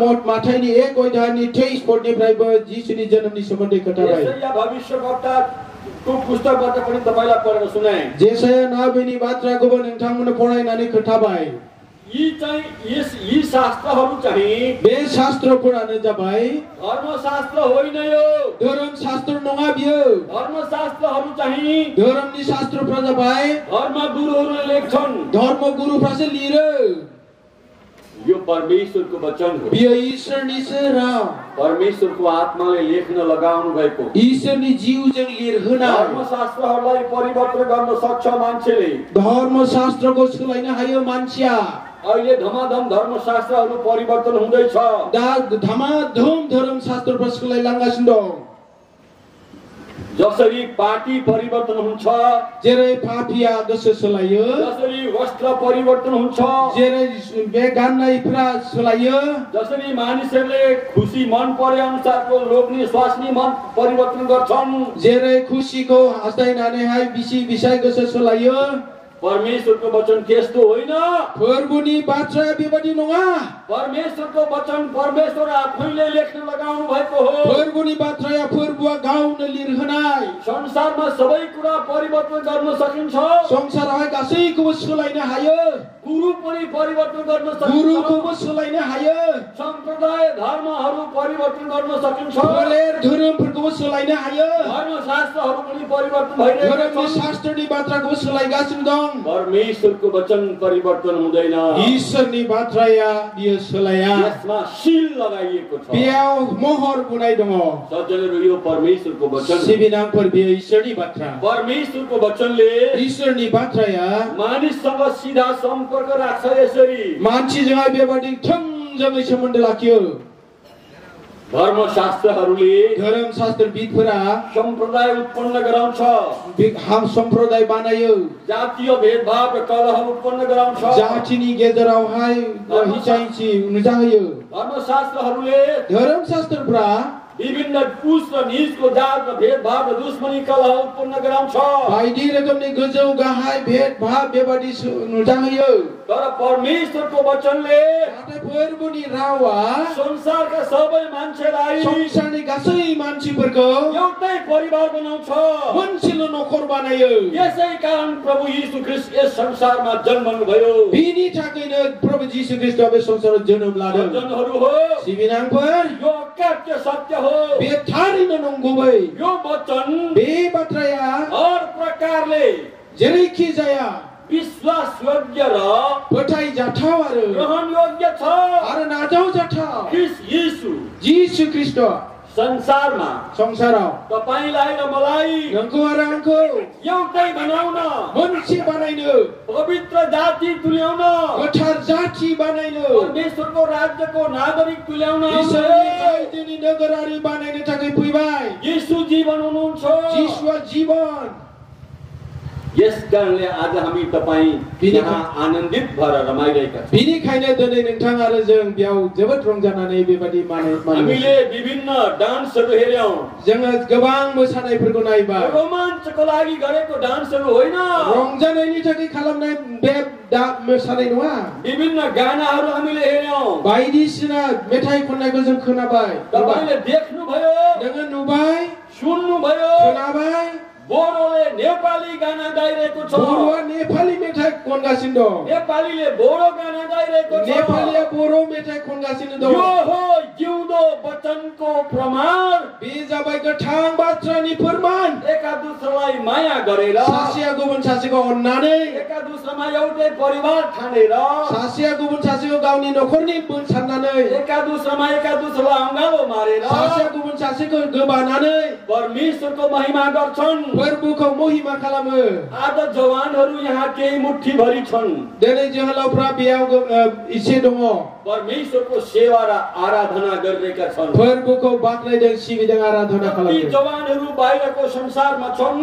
मोट माथाइनि 1 अध्यायनि 23 पदनिफ्रायबो यीशुनि जन्मनि सोमोन्दै खोन्थाबाय यसैया भविष्यवक्ताको पुस्तकबाट पनि तपाईलाई पढेर सुनाए जेसाया नबीनि बाथ्राखौबो नोंथांमोननो फरायनानै खोन्थाबाय यी शास्त्रहरू चाहिँ बे शास्त्रफोरानो जाबाय धर्मशास्त्र होइन यो धर्म शास्त्र नङा बियो धर्मशास्त्रहरू चाहिँ धर्मनि शास्त्रफोरा जाबाय धर्मगुरुहरूले लेख्छन् धर्मगुरुफ्रासो लिरो यो परमेश्वरको वचन हो बियो ईश्वरनि राव परमेश्वरको आत्माले लेख्न लगाउनु भएको ईश्वरनि जीवजों लिरहोनाय धर्मशास्त्रहरूलाई परिवर्तन गर्न सक्छ मान्छेले धर्मशास्त्रको सोलायनो हायो मान्छेया अहिले धमाधम धर्मशास्त्रहरू परिवर्तन हुँदैछ धमाधम धर्मशास्त्रफोरा सोलायलांगासिनो दं जसरी पार्टी परिवर्तन हुन्छ जेरै पापिया गोसो सोलायो जसरी वस्त्र परिवर्तन हुन्छ जेरै बे गान्नायफोरा सोलायो जसरी मानिसहरूले खुसी मन परे अनुसारको लोग्ने स्वास्नी मन परिवर्तन गर्छन् जेरै खुसीको हाँस्दैनानैहाय बिसी बिसाइ गोसो सोलायो परमेश्वरको वचन त्यस्तो होइन प्रभुनि बाचा बेबादि नङा परमेश्वरको वचन परमेश्वर आफैले लेख्न लगाउनु भएको हो प्रभुनि बाचाया प्रभुआ गाउँले लिरहोनाय संसारमा सबै कुरा परिवर्तन गर्न सकिन्छ संसारमा गासैखौबो सोलायनो हायो गुरु पनि परिवर्तन गर्न सकिन्छ गुरुखौबो सोलायनो हायो सम्प्रदाय धर्महरू परिवर्तन गर्न सकिन्छ फोलेर धर्मफोरखौबो सोलायनो हायो धर्मशास्त्रहरू पनि परिवर्तन भइरहेको छ शास्त्रनि बाचाखौबो सोलायगासिनो दं परमेश्वरको वचन परिवर्तन हुँदैन ईश्वरनि बाचाया बियो सोलाया यसमा सील लगाइएको छ बेयाव मोहर बुनाइ दङ सज्जनहरू यो परमेश्वरको वचन सिबिनामफोर बियो ईश्वरनि बाचा परमेश्वरको वचनले ईश्वरनि बाचाया मानिससँग सीधा सम्पर्क राख्छ यसरी मान्छेसँग बेबादि थोंजोङै सोमोन्दो लाखियो धर्मशास्त्रहरूले धर्मशास्त्रविदफोरा सम्प्रदाय उत्पन्न गराउँछ हाम सम्प्रदाय बानायो जातीय भेदभाव र कलह उत्पन्न गराउँछ जातिनि गेजेरावहाय हिंसाइछि नुजाहोयो धर्मशास्त्रहरूले धर्मशास्त्रफोरा विभिन्न पुरुष र नीचको जात र भेदभाव र दुश्मनी कलह उत्पन्न गराउँछ बायदि रोखोमनि गोजौ गाहाय भेदभाव बेबादि नुजाहोयो तर परमेश्वरको वचनले प्रभुनि रावा संसारका सबै मान्छेलाई संसारनि गासै मान्छेफोरखौ एउटै परिवार बनाउँछ मोनसेल' नखर बानायो यसै कारण प्रभु यीशु ख्रीष्ट यस संसारमा जन्मनु भयो बिनि थाखायनो प्रभु यीशु ख्रीष्ट बे संसारमा जन्म लादों जनहरू हो सिबिनांफोर यो अकाट्य सत्य हो बे थारैनो नंगुबै यो वचन बे बाथ्राया हर प्रकारले जेरैखि जाया विश्वास योग्य र फोथायजाथाव आरो ग्रहण योग्य छ आरो नाजावजाथाव ख्रीष्ट यीशु ख्रीष्ट संसारमा संसाराव तपाईलाई र मलाई नोंखौ आरो आंखौ एउटै बनाउन मोनसे बानायनो पवित्र जाति तुल्याउन गोथार जाति बानायनो परमेश्वरको राज्यको नागरिक तुल्याउन ईश्वरनि नगरारि बानायनो थाखाय फैबाय यीशु जीवन हुनुहुन्छ यीशुआ जीवन यस कारणले आज हामी तपाई यहाँ आनन्दित भएर रमाइरहेका छौं बिनिखायनो दिनै नोंथां आरो जों बेयाव जोबोद रंजानानै बेबादि हामीले विभिन्न डान्सहरू हेर्यौं जोङो गोबां मोसानायफोरखौ नायबाय रोमाञ्चको लागि गरेको डान्सहरू होइन रंजानायनि थाखाय खालामनाय बे मोसानाय नङा विभिन्न गानाहरू हामीले हेर्यौं बायदिसिना मेथाइ खन्नायखौ जों खोनाबाय तपाईले देख्नु भयो नोङो नुबाय सुन्नु भयो खोनाबाय बोरोले नेपाली गाना गाइरहेको छ बोरुवा नेपाली मेथाइ खनगासिनो दं नेपालीले बोडो गाना गाइरहेको छ नेपालीले बोरो मेथाइ खनगासिनो दं यो हो जिउँदो वचनको प्रमाण बे जाबाय गोथां बाथ्रानि फोरमान एका दुसरालाई माया गरेर सासेया गुबुन सासेखौ अननानै एका दुसरामा एउटै परिवार ठानेर सासेया गुबुन सासेखौ गावनि नखरनि साननानै एका दुसरालाई अँगालो मारेर सासेया गुबुन सासेखौ गोबानानै परमेश्वरको महिमा गर्छन् प्रभुको महिमा खालामो आज जवानहरू यहाँ केही मुठ्ठीभरि छन् दिनै जोहोलावफ्रा बेयाव इसे दङ परमेश्वरको सेवा र आराधना गरिरहेका छन् प्रभुको बाख्नाइदों सिबिदों आराधना ती खालामो जवानहरू बाहिरको संसारमा छन्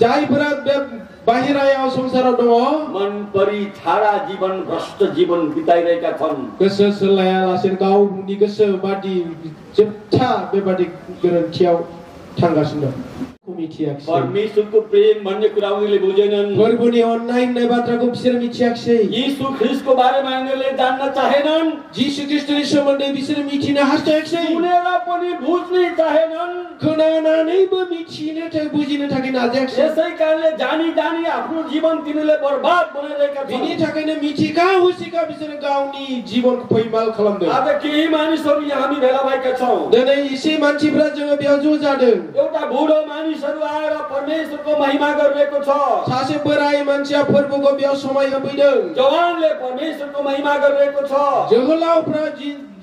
जायफोरा बाहिरायाव संसाराव दङ मन परि छाडा जीवन भ्रष्ट जीवन बिताइरहेका छन् गोसो सोलायालासेनो गावनि गोसो बादि जोबथा बेबादि गोरोन्थियाव थांगासिनो दं मिथियाखिसै परमेश्वरको प्रेम भन्ने कुरा उनीहरूले बुझेनन् प्रभुनि अन्नाय होननाय बाथ्राखौ बिसोर मिथियाखिसै यीशु ख्रीष्टको बारेमा उनीहरूले जान्न चाहेनन् जिसु ख्रीष्टनि सोमोन्दै बिसोर मिथिन हास्थायाखिसै सुनेर पनि बुझ्नै चाहेनन् खोनानानैबो मिथिनो थाखाय बुझिनो थाखाय नाजायाखिसै यसै कारणले जानी जानी आफ्नो जीवन तिनीहरूले बर्बाद बनाइरहेका छन् बिनि थाखायनो मिथिका हुसिका बिसोर गावनि जीवनको फैमाल खालामदों आज केही मानिसहरू यहाँ हामी भेला भएका छौं दिनै एसे मान्छेफ्रा जोङो बेयाव ज' जादों एउटा बुढो मानिसहरू आएर परमेश्वरको महिमा गरिरहेको छ सासे बोराइ मान्छेया प्रभुको बेयाव समय होफैदों जवानले परमेश्वरको महिमा गरिरहेको छ जोहोलावफ्रा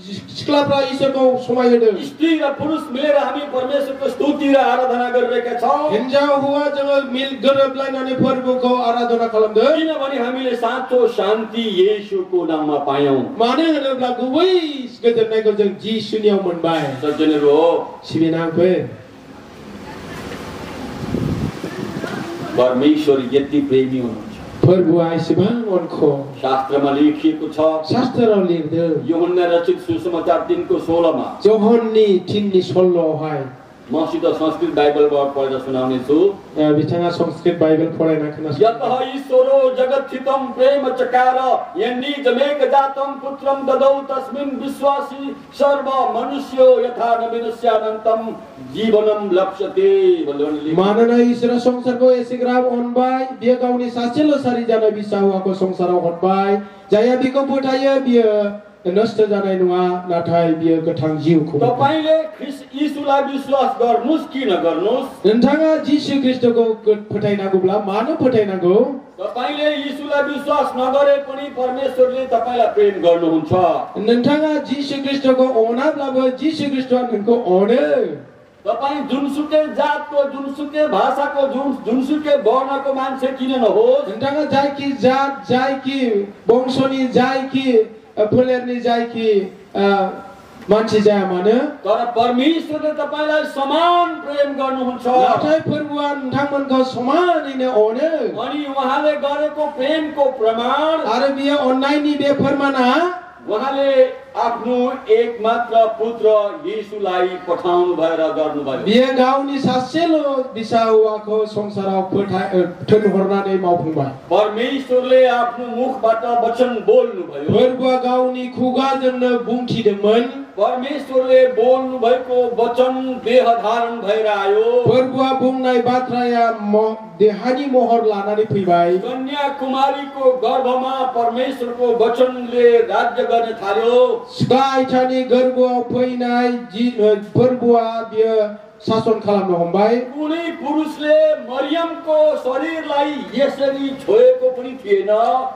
सिक्लाफ्रा ईश्वरको समय होदों स्त्री र पुरुष मिलेर हामी परमेश्वरको स्तुति र आराधना गरिरहेका छौं हिन्जाव हौवा जोङो गोरोबलायनानै प्रभुको आराधना खालामदों किनभने हामीले साँचो शान्ति येशूको नाममा पायौं मानो होनोब्ला गुबै गोजोननायखौ जों जिसुनियाव मोनबाय सज्जनहरू हो सिबिनांगौ परमेश्वर यति प्रेमी हुनुहुन्छ प्रभुआ एसेबां अनखो शास्त्रमा लेखिएको छ शास्त्रआव लिरदों यूहन्ना रचित सुसमाचार 3:16 मा जहननि 3:16 मसित संस्कृत बाइबलबाट पढेर सुनाउनेछु बिथाङा संस्कृत बाइबल पढाइना खोनासं यतः ईश्वरो जगत्थितं प्रेम चकार यन्नि जमेकजातं पुत्रं ददौ तस्मिन् विश्वासी सर्व मनुष्यो यथा न विनश्यानन्तं जीवनं लप्स्यते भन्ने मानोना ईश्वर संसारको एसेग्राब अनबाय बियो गावनि सासेल' सारि जानाय बिसा हौवाखौ संसाराव हरबाय जायहा बिखौ फोथायो बियो नष्ट जानाय नङा नाथाय बियो गोथां जिउखौ तपाईले ख्रीष्ट यीशुलाई विश्वास गर्नुस् कि नगर्नुस् नोंथाङा जिसु ख्रीष्टखौ फोथायनांगौब्ला मानो फोथायनांगौ तपाईले यीशुलाई विश्वास नगरे पनि परमेश्वरले तपाईलाई प्रेम गर्नुहुन्छ नोंथाङा जिसु ख्रीष्टखौ अनाब्लाबो जिसु ख्रीष्टआ नोंखौ अनो तपाई जुनसुकै जातको जुनसुकै भाषाको जुनसुकै वर्णको मान्छे किन नहोस् नोंथाङा जायकी जात जायकी वंशनि जायकी फोलेरनि जायकी मान्छे जाया मानो तर परमेश्वरले तपाईलाई समान प्रेम गर्नुहुन्छ नाथाय प्रभुआ नोंथांमोनखौ समानैनो अनो अनि उहाँले गरेको प्रेमको प्रमाण आरो बियो अन्नायनि बे फोरमाना उहाँले आफ्नो एकमात्र पुत्र येशूलाई पठाउनु भएर गर्नुभयो बियो गावनि सासेल' बिसा हौवाखौ संसाराव थोनहरनानै मावफुंबाय परमेश्वरले आफ्नो मुखबाट वचन बोल्नुभयो प्रभुआ गावनि खुगाजोंनो बुंथिदोंमोन परमेश्वरले बोल्नु भएको वचन देह धारण भएर आयो प्रभुआ बुंनाय बाथ्राया देहानि महर लानानै फैबाय कन्याकुमारीको गर्भमा परमेश्वरको वचनले राज्य गर्न थाल्यो सिकाइथानि गर्भआव फैनाय प्रभुआ बियो शासन खालामनो हमबाय कुनै पुरुषले मरियमको शरीरलाई यसरी छोएको पनि थिएन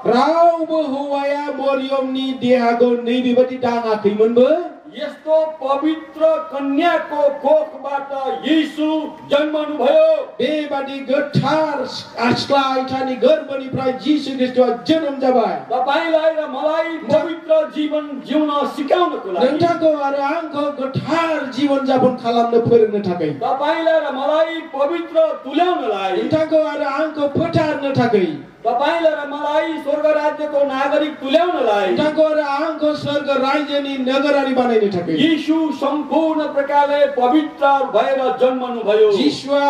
रावबो हौवाया मरियमनि देहाखौ नैबेबादि दाङाखैमोनबो यस्तो पवित्र कन्याको कोखबाट येशू जन्मनुभयो बेबादि गोथार सिख्ला आइथानि गर्भनिफ्राय जिसु ख्रीष्टआ जोनोम जाबाय तपाईलाई र मलाई पवित्र जीवन जिउन सिकाउनको लागि नोंथांखौ आरो आंखौ गोथार जीवन यापन खालामनो फोरोंनो थाखाय तपाईलाई र मलाई पवित्र तुल्याउनलाई नोंथांखौ आरो आंखौ फोथार्नो थाखाय तपाईलाई र मलाई स्वर्ग राज्यको नागरिक तुल्याउनलाई नोंथांखौ आरो आंखौ स्वर्ग राज्यनि नगरारि बनाइनो थाखाय येशू सम्पूर्ण प्रकारले पवित्र भएर जन्मनुभयो जिसुआ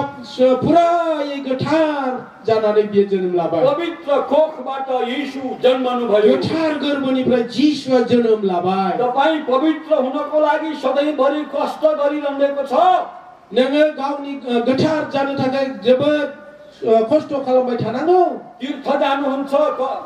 पुरै गोथार जानानै बियो जोनोम लाबाय पवित्र कोखबाट येशू जन्मनुभयो गोथार गर्भनिफ्राय जिसुआ जोनोम लाबाय तपाई पवित्र हुनको लागि सधैँभरि कष्ट गरिरहनु छ नोङो गावनि गोथार जानो थाखाय जोबोद खस्थ' खालामबाय थानांगौ तीर्थ जानुहुन्छ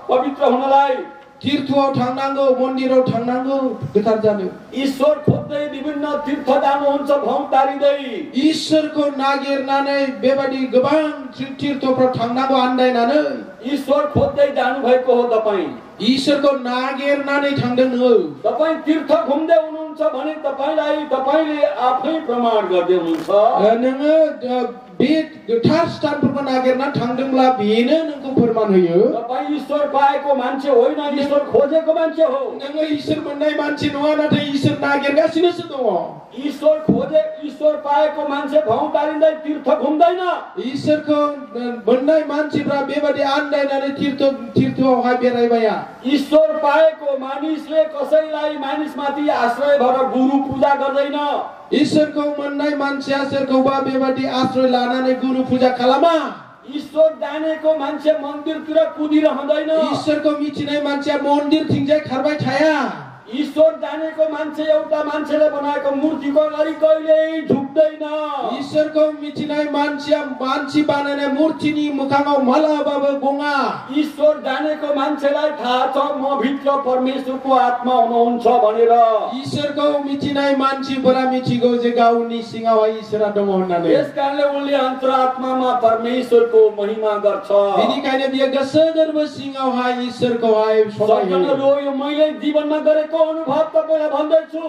पवित्र हुनलाई तीर्थआव थांनांगौ मन्दिराव थांनांगौ गोथार जानो ईश्वर खोज्दै विभिन्न तीर्थ जानुहुन्छ भौँ तारिँदै इसोरखौ नागिरनानै बेबादि गोबां तीर्थफ्राव थांनांगौ आन्दायनानै ईश्वर खोज्दै जानु भएको हो तपाई इसोरखौ नागिरनानै थांदों हो तपाई तीर्थ घुम्दै हुनुहुन्छ भने तपाईले आफै प्रमाण गर्दै हुनुहुन्छ नोङो बे गोथार स्थानफोरखौ नागिरनानै थांदोंब्ला बेनो नोंखौ फोरमान होयो तपाई ईश्वर पाएको मान्छे होइन ईश्वर खोजेको मान्छे हो नोङो इसोर मोन्नाय मान्छे नङा नाथाय इसोर नागिरगासिनोसो दङ ईश्वर पाएको मान्छे भौँ तारिँदै तीर्थ घुम्दैन इसोरखौ मोन्नाय मान्छेफ्रा बेबादि आन्दायनानै तीर्थआवहाय बेरायबाया ईश्वर पाएको मानिसले कसैलाई मानिसमाथि आश्रय भएर गुरु पूजा गर्दैन इसोरखौ मोन्नाय मान्छेया सोरखौबा बेबादि आश्रय लानानै गुरु पूजा खालामा ईश्वर जानेको मान्छे मन्दिरतिर कुदिरहँदैन ईश्वरको मिचिने मान्छे मन्दिरथिंजाय खारबाय थाया ईश्वर जानेको मान्छे एउटा मान्छेले बनाएको मूर्तिको अगाडि कहिल्यै झुक्दैन ईश्वरको मिचिने मान्छे मान्छे बानाउने मूर्तिनि मुखाङाव मालाबाबो गङा ईश्वर जानेको मान्छेलाई थाहा छ म भित्र परमेश्वरको आत्मा हुनुहुन्छ भनेर ईश्वरको मिचिने मान्छेफोरा मिथिगौ जे गावनि सिङावहाय ईश्वरा दङ होननानै यसकारणले उनले अन्तरात्मामा परमेश्वरको महिमा गर्छ बेनिखायनो बियो गोसो गोरबो सिङावहाय ईश्वरखौहाय सबै मैले जीवनमा गरेको अनुभव तपाईलाई भन्दैछु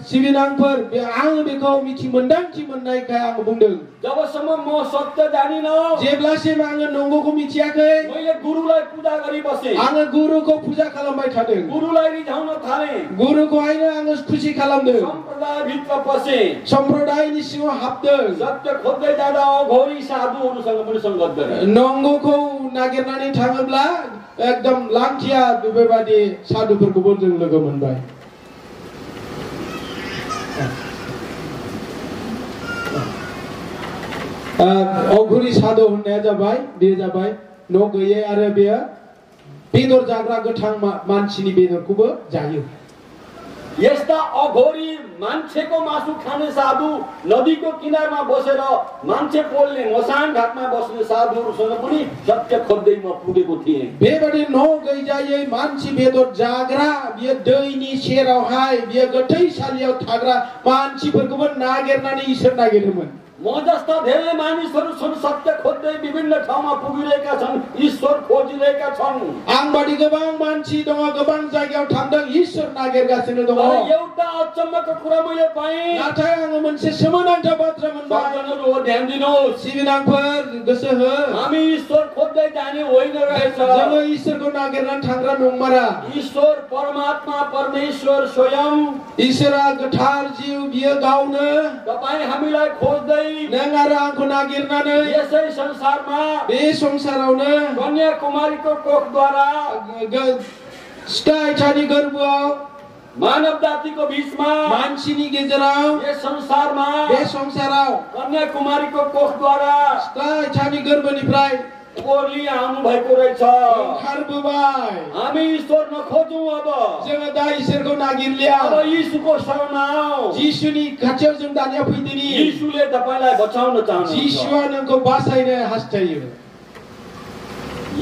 सिबिनांफोर आं बेखौ मिथि मोन्दांथि मोन्नायखाय आं बुंदों जबसम्म म सत्य जानिन जेब्लासिम आङो नंगौखौ मिथियाखै मैले गुरुलाई पूजा गरी बसे आङो गुरुखौ पूजा खालामबाय थादों गुरुलाई रिझाउन थाले गुरुखौहायनो आङो खुसी खालामदों सम्प्रदाय भित्र पसे सम्प्रदायनि सिङाव हाबदों सत्य खोज्दै जाँदा अघोरी साधुहरूसँग पनि संगत गरे नंगौखौ नागिरनानै थाङोब्ला एकदम लांथिया बेबादि साधुफोरखौबो जों लोगो मोनबाय अघुरी साधु होननाया जाबाय बे जाबाय न' गैयै आरो बेयो बेदर जाग्रा गोथां मानसिनि बेदरखौबो जायो यस्ता अघोरी मान्छेको मासु खाने साधु नदीको किनारमा बसेर मान्छे पोल्ने मसान घाटमा बस्ने साधुहरूसँग पनि सत्य खोज्दै म पुगेको थिएँ बेबादि न' गैजायै मान्छे बेदर जाग्रा बियो दैनि सेरावहाय बियो गोथैसालियाव थाग्रा मानसिफोरखौबो नागिरनानै इसोर नागिरोमोन म जस्ता धेरै मानिसहरू छन् सत्य खोज्दै विभिन्न ठाउँमा पुगिरहेका छन् ईश्वर खोजिरहेका छन् आंबादि गोबां मान्छे दङ गोबां जायगायाव थांदों ईश्वर नागिरगासिनो दङ एउटा अचम्मको कुरा मैले पाएँ नाथाय आङो मोनसे सोमोनांथाव बाथ्रा मोनबाय सज्जनहरू ध्यान दिनुहोस् सिबिनांफोर गोसो हो हामी ईश्वर खोज्दै जाने होइन रहेछ जोङो ईश्वरखौ नागिरनानै थांग्रा नंमारा ईश्वर परमात्मा परमेश्वर स्वयं ईश्वरा गोथार जिउ बियो गावनो तपाईँ हामीलाई खोज्दै नों आरो आंखौ नागिरनानै यसै संसारमा बे संसारावनो कन्याकुमारीको कोखद्वारा स्टाइटानि गर्भआव मानव जातिको बीचमा मान्छेनि गेजेराव यस संसारमा बे संसाराव कन्याकुमारीको कोखद्वारा स्टाइटानि गर्भनिफ्राय ओर्ली आउनु भएको रहेछ ओंखारबोबाय हामी ईश्वर नखोजौँ अब जोङो दा इसोरखौ नागिरलिया अब यीशुको शरणमा आऊ जिसुनि खाथियाव जों दानिया फैदिनि यीशुले तपाईलाई बचाउन चाहनुहुन्छ जिसुआ नोंखौ बासायनो हास्थायो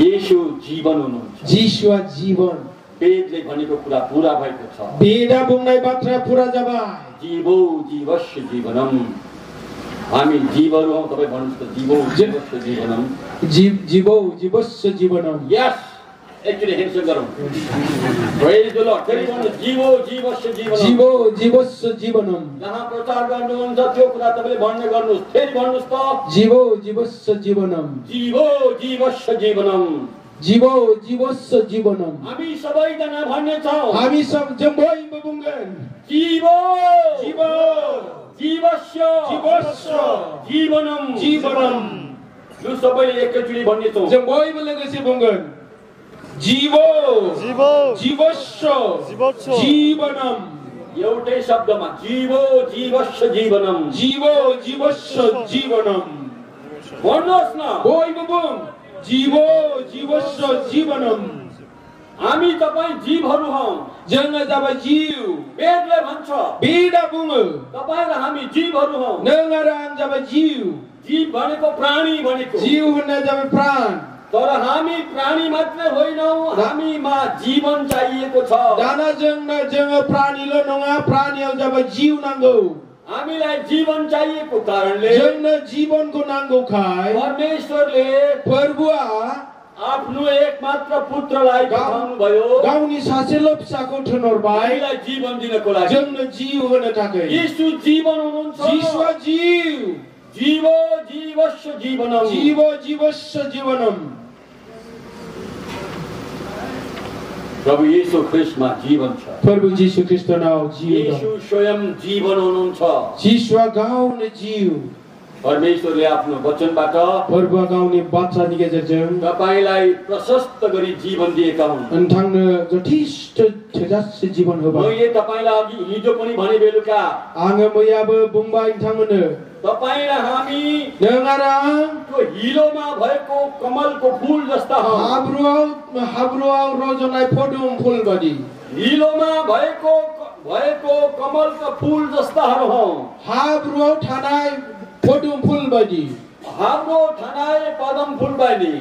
यीशु जीवन हुनुहुन्छ जिसुआ जीवन वेदले भनेको कुरा पूरा भएको छ वेदा बुंनाय बाथ्रा पूरा जाबाय जीवो जीवस्य जीवनम हामी जीवहरू हौ तपाई भन्नुस् त जीवो जीवस्य जीवनम जीवो जीवस्य जीवनम यस एकचोटि हेरसेक गरौँ प्रेज द लर्ड फेरि भन्नु जीवो जीवस्य जीवनम जीवो जीवस्य जीवनम जहाँ प्रचार गर्नुहुन्छ त्यो कुरा तपाईले भन्ने गर्नुस् फेरि भन्नुस् त जीवो जीवस्य जीवनम जीवो जीवस्य जीवनम जीवो जीवस्य जीवनम हामी सबैजना भन्ने छौं हामी सब जम्मै बुंगन जीवो जीवो जीवस्य जीवस्य जीवनम जीवनम यो सबैले एकैचोटि भन्ने छौं जम्मै लोगोसे बुंगन जीवो जीवो जीवस्य जीवनम एउटै शब्दमा जीवो जीवस्य जीवनम जीवो जीवस्य जीवनम भन्नुहोस् न बयबो बुं जीवो जीवस्य जीवनम हामी तपाईं जीवहरू हौं जोङो जाबाय जिउ वेदले भन्छ बेदा बुङो तपाईं र हामी जीवहरू हौं नों आरो आं जाबाय जिउ जीव भनेको प्राणी भनेको जिउ होननाया जाबाय प्राण तर हामी प्राणी मात्र होइनौं हामीमा जीवन चाहिएको छ दाना जोङो प्राणील' नङा प्राणीयाव जाबाय जिउ नांगौ हामीलाई जीवन चाहिएको कारणले जोंनो जीवनको नांगौखाय परमेश्वरले प्रभुआ आफ्नो एकमात्र पुत्रलाई पठाउनु भयो गाउनी सासेल' फिसाखौ थिनहरबाय हामीलाई जीवन दिनको लागि जोंनो जिउ होनो थाखाय यीशु जीवन हुनुहुन्छ जिसुआ जिउ जीवो जीवस्य जीवनम जीवो जीवस्य जीवनम प्रभु येशू ख्रीष्टमा जीवन छ प्रभु यीशु ख्रीष्टनाव जिउ छ येशू स्वयं जीवन हुनुहुन्छ जिसुआ गाउने जिउ परमेश्वरले आफ्नो वचनबाट प्रभुआ गाउने बाचानि गेजेरजों तपाईलाई प्रशस्त गरी जीवन दिएका हुन् नोंथांनो जथेष्ट थोजासे जीवन होबाय मैले तपाईलाई अघि हिजो पनि भने बेलुका आङो मैयाबो बुंबाय नोंथांमोननो तपाई र हामी नों आरो आं त्यो हिलोमा भएको कमलको फूल जस्ता हौं हाब्रुआव रजनाय पदुम फूल बादि हिलोमा भएको कमलको फूल जस्ताहरू हौं हाब्रुआव थानाय पदुम फूल बादि हाम्रो थानाय पदम फूल बादि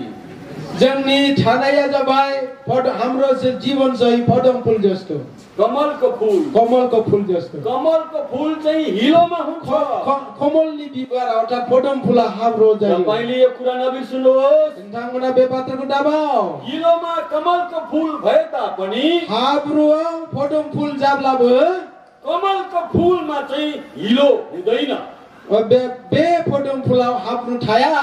जोंनि थानाया जाबाय हाम्रो जीवन चाहिँ पदम फूल जस्तो कमलको फूल जस्तो कमलको फूल चाहिँ हिलोमा हुन्छ कमलनि बिबार अर्थात पदम फूला हाब्रो जायो तपाईले यो कुरा नबिर्सनुहोस् नोंथांमोना बे बाथ्राखौ दाबाव हिलोमा कमलको फूल भए तापनि हाब्रुआव पदम फूल जाब्लाबो कमलको फूलमा चाहिँ हिलो हुँदैन बे पदम फूलाव हाब्रु थाया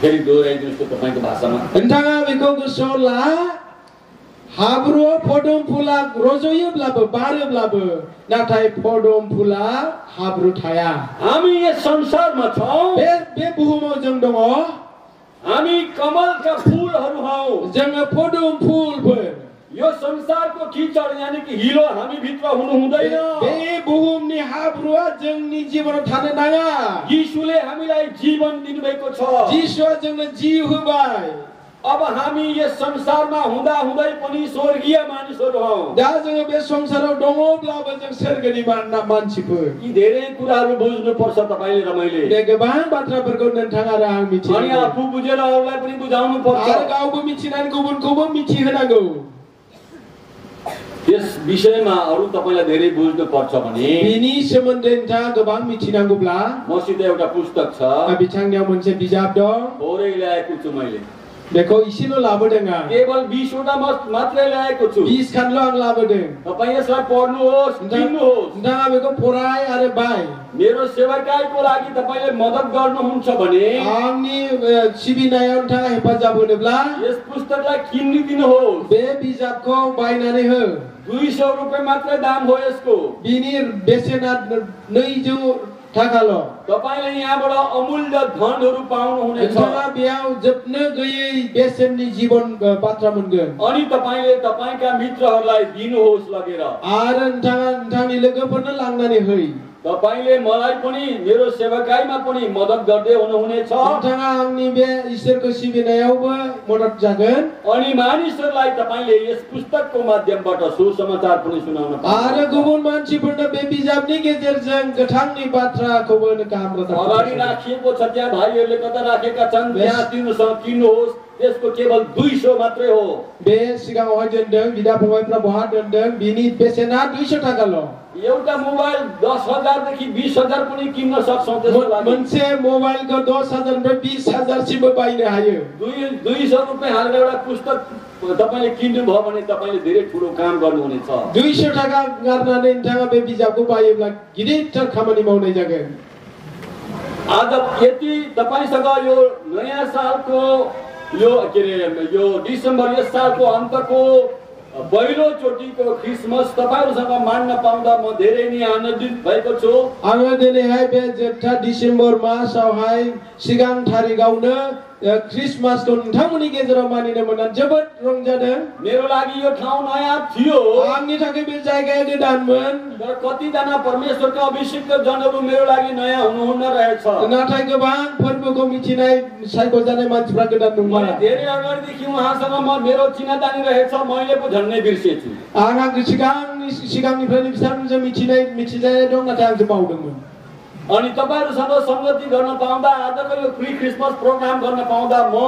फेरि दोहोऱ्याइदिनुहोस् त तपाईको भाषामा नोंथाङा बेखौ गोसोआव ला हाब्रुआव पदम फूला रज'योब्लाबो बारोब्लाबो नाथाय पदम फूला हाब्रु थाया हामी यस संसारमा छौं बे बुहुमाव जों दङ हामी कमलका फूलहरू हौं जोङो पदम फूलफोर यो संसारको कीचड यानी कि हिलो हामी भित्र हुनु हुँदैन बे बुहुमनि हाब्रुआ जोंनि जीवनाव थानो नाङा यीशुले हामीलाई जीवन दिनुभएको छ जिसुआ जोंनो जिउ होबाय अब हामी यस संसारमा हुँदा हुँदै पनि स्वर्गीय मानिसहरू हौं दा जोङो बे संसाराव दङब्लाबो जों सोरगोनि मानसिफोर यी धेरै कुराहरू बुझ्नु पर्छ तपाईले र मैले बे गोबां बाथ्राफोरखौ नोंथाङा र आं मिथियो अनि आफू बुझेर अरूलाई पनि बुझाउनु पर्छ आरो गावबो मिथिनानै गुबुनखौबो मिथिहोनांगौ यस विषयमा अरु तपाईलाई धेरै बुझ्नु पर्छ भने बिनि सोमोन्दै नोंथाङा गोबां मिथिनांगौब्ला मसित एउटा पुस्तक छ बिथांनियाव मोनसे बिजाब दं थोरै ल्याएको छु मैले बेखौ इसेल' लाबोदों आं केवल 20 वटा मात्रै ल्याएको छु 20 खानल' आं लाबोदों तपाई यसलाई पढ्नुहोस् किन्नुहोस् नोंथाङा बेखौ फराय आरो बाय मेरो सेवाकाईको लागि तपाईले मद्दत गर्नुहुन्छ भने आंनि सिबिनायाव नोंथाङा हेफाजाब होनोब्ला यस पुस्तकलाई किनिदिनुहोस् बे बिजाबखौ बायनानै हो 200 रुपैयाँ मात्रै दाम हो यसको बिनि बेसेना 200 थाकाल' तपाईले यहाँबाट अमूल्य धनहरू पाउनु हुनेछ नोंथाङा बेयाव जोबनो गैयै बेसेननि जीवन बाथ्रा मोनगोन अनि तपाईले तपाईका मित्रहरूलाई दिनुहोस् लगेर आरो नोंथाङा नोंथांनि लोगोफोरनो लांनानै है तपाईले मलाई पनि मेरो सेवाकाईमा पनि मद्दत गर्दै हुनुहुनेछ नोंथाङा आंनि बे इसोरको सिबिनायावबो मदद जागोन अनि मानिसहरूलाई तपाईले यस पुस्तकको माध्यमबाट सुसमाचार पनि सुनाउन आरो गुबुन मान्छेफोरनो बे बिजाबनि गेजेरजों गोथांनि बाथ्राखौबो अगाडि राखिएको छ त्यहाँ भाइहरूले कता राखेका छन् त्यहाँ तिनीसँग किन्नुहोस् यसको केवल 200 मात्रै हो बे सिगाङावहाय दोनदों बिदा फंबायफ्रा बहा दोनदों बिनि बेसेना 200 थाकाल' एउटा मोबाइल 10,000 देखि 20,000 पनि किन्न सक्छौं त्यसको लागि मोनसे मोबाइलको 10,000 निफ्राय 20,000 सिमबो बायनो हायो 200 रुपैयाँ हालेर एउटा पुस्तक तपाईले किन्नु भयो भने तपाईले धेरै ठूलो काम गर्नुहुनेछ 200 थाका गार्नानै नोंथाङा बे बिजाबखौ बायोब्ला गिदिरथार खामानि मावनाय जागोन आज यति तपाईसँग यो नयाँ सालको यो डिसेम्बर यस सालको अन्तको पहिलो चोटिको क्रिसमस तपाईहरुसँग मान्न पाउँदा म धेरै नै आनन्दित भएको छु आङो दिनैहाय बे जोबथा डिसेम्बर मासावहाय सिगां तारिखआवनो Christmas ko nthangmani गेजेराव मानिनो मोनना जोबोद रंजादों मेरो लागि यो ठाउँ नयाँ थियो आंनि थाखाय बे जायगाया गोदानमोन तर कतिजना परमेश्वरका अभिषिक्त जनहरू मेरो लागि नयाँ हुनुहुन्न रहेछ नाथाय गोबां फोरबोखौ मिथिनाय सायख'जानाय मानसिफ्रा गोदान नङा मैले धेरै अगाडिदेखि उहाँसँग मेरो चिनाजानी रहेछ मैले पो झन्नै बिर्सेछु आं सिगांनिफ्रायनो बिथांमोनजों मिथिजानाय दं नाथाय आं बावदोंमोन अनि तपाईहरुसँग संगति गर्न पाउँदा आजको यो प्री क्रिसमस प्रोग्राम गर्न पाउँदा म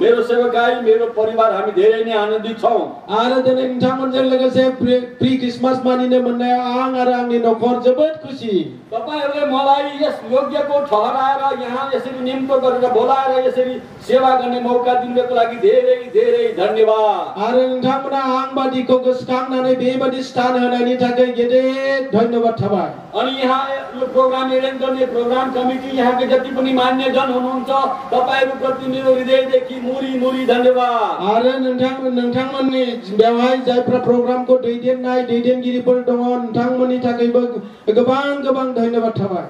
मेरो सेवकाई मेरो परिवार हामी धेरै नै आनन्दित छौं आरो दिनै नोंथांमोनजों लोगोसे प्री क्रिसमस मानिनो मोननायाव आं आरो आंनि नखर जोबोद खुसी तपाईहरुले मलाई यस योग्यको ठहराएर यहाँ यसरी निम्तो गरेर बोलाएर यसरी सेवा गर्ने मौका दिनुको लागि धेरै धेरै धन्यवाद आरो नोंथांमोना आं बादिखौ गोसोखांनानै बेबादि स्थान होनायनि थाखाय गेदेर धन्यवाद थाबाय अनि यहाँ यो प्रोग्राम एरेन्ज गर्ने प्रोग्राम कमिटी यहाँको जति पनि मान्यजन हुनुहुन्छ तपाईहरुप्रति मेरो हृदयदेखि मुरी धन्यवाद आरो नोंथांमोननि बेवहाय जायफ्रा प्रोग्रामखौ दैदेनगिरिफोर दङ नोंथांमोननि थाखायबो गोबां धन्यवाद थाबाय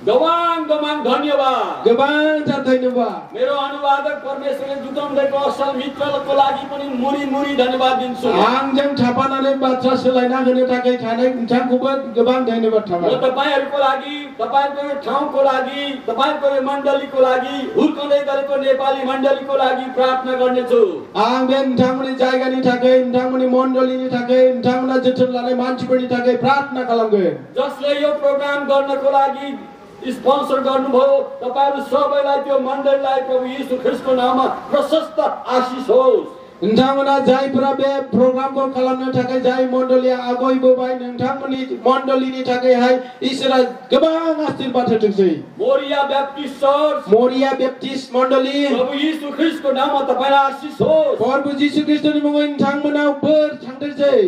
गोबां धन्यवाद गोबांथार धन्यवाद मेरो अनुवादक परमेश्वरले जुटाउँदैको असल मित्रको लागि पनि मुरी धन्यवाद दिन्छु आंजों थाफानानै बाथ्रा सोलायना होनो थाखाय थानाय नोंथांखौबो गोबां धन्यवाद थाबाय म तपाईहरुको लागि तपाईहरुको यो ठाउँको लागि तपाईहरुको यो मण्डलीको लागि हुर्कँदै गरेको नेपाली मण्डलीको लागि प्रार्थना गर्नेछु आं बे नोंथांमोननि जायगानि थाखाय नोंथांमोननि मण्डलीनि थाखाय नोंथांमोना जोथोन लानाय मानसिफोरनि थाखाय प्रार्थना खालामगोन जसले यो प्रोग्राम गर्नको लागि स्पोन्सर गर्नुभयो तपाईहरु सबैलाई त्यो मण्डलीलाई प्रभु येशू ख्रीष्टको नाममा प्रशस्त आशिष होस् नोंथांमोना जायफोरा बे प्रोग्रामखौ खालामनो थाखाय जाय मण्डलीया आगयबोबाय नोंथांमोननि मण्डलीनि थाखायहाय इसोरा गोबां आशीर्वाद होथोंसै मोरिया बेप्टिस्ट मण्डली प्रभु येशू ख्रीष्टको नाममा तपाईलाई आशिष होस् प्रभु येशू ख्रीष्टनि मुङै नोंथांमोनाव बोर थांथोंसै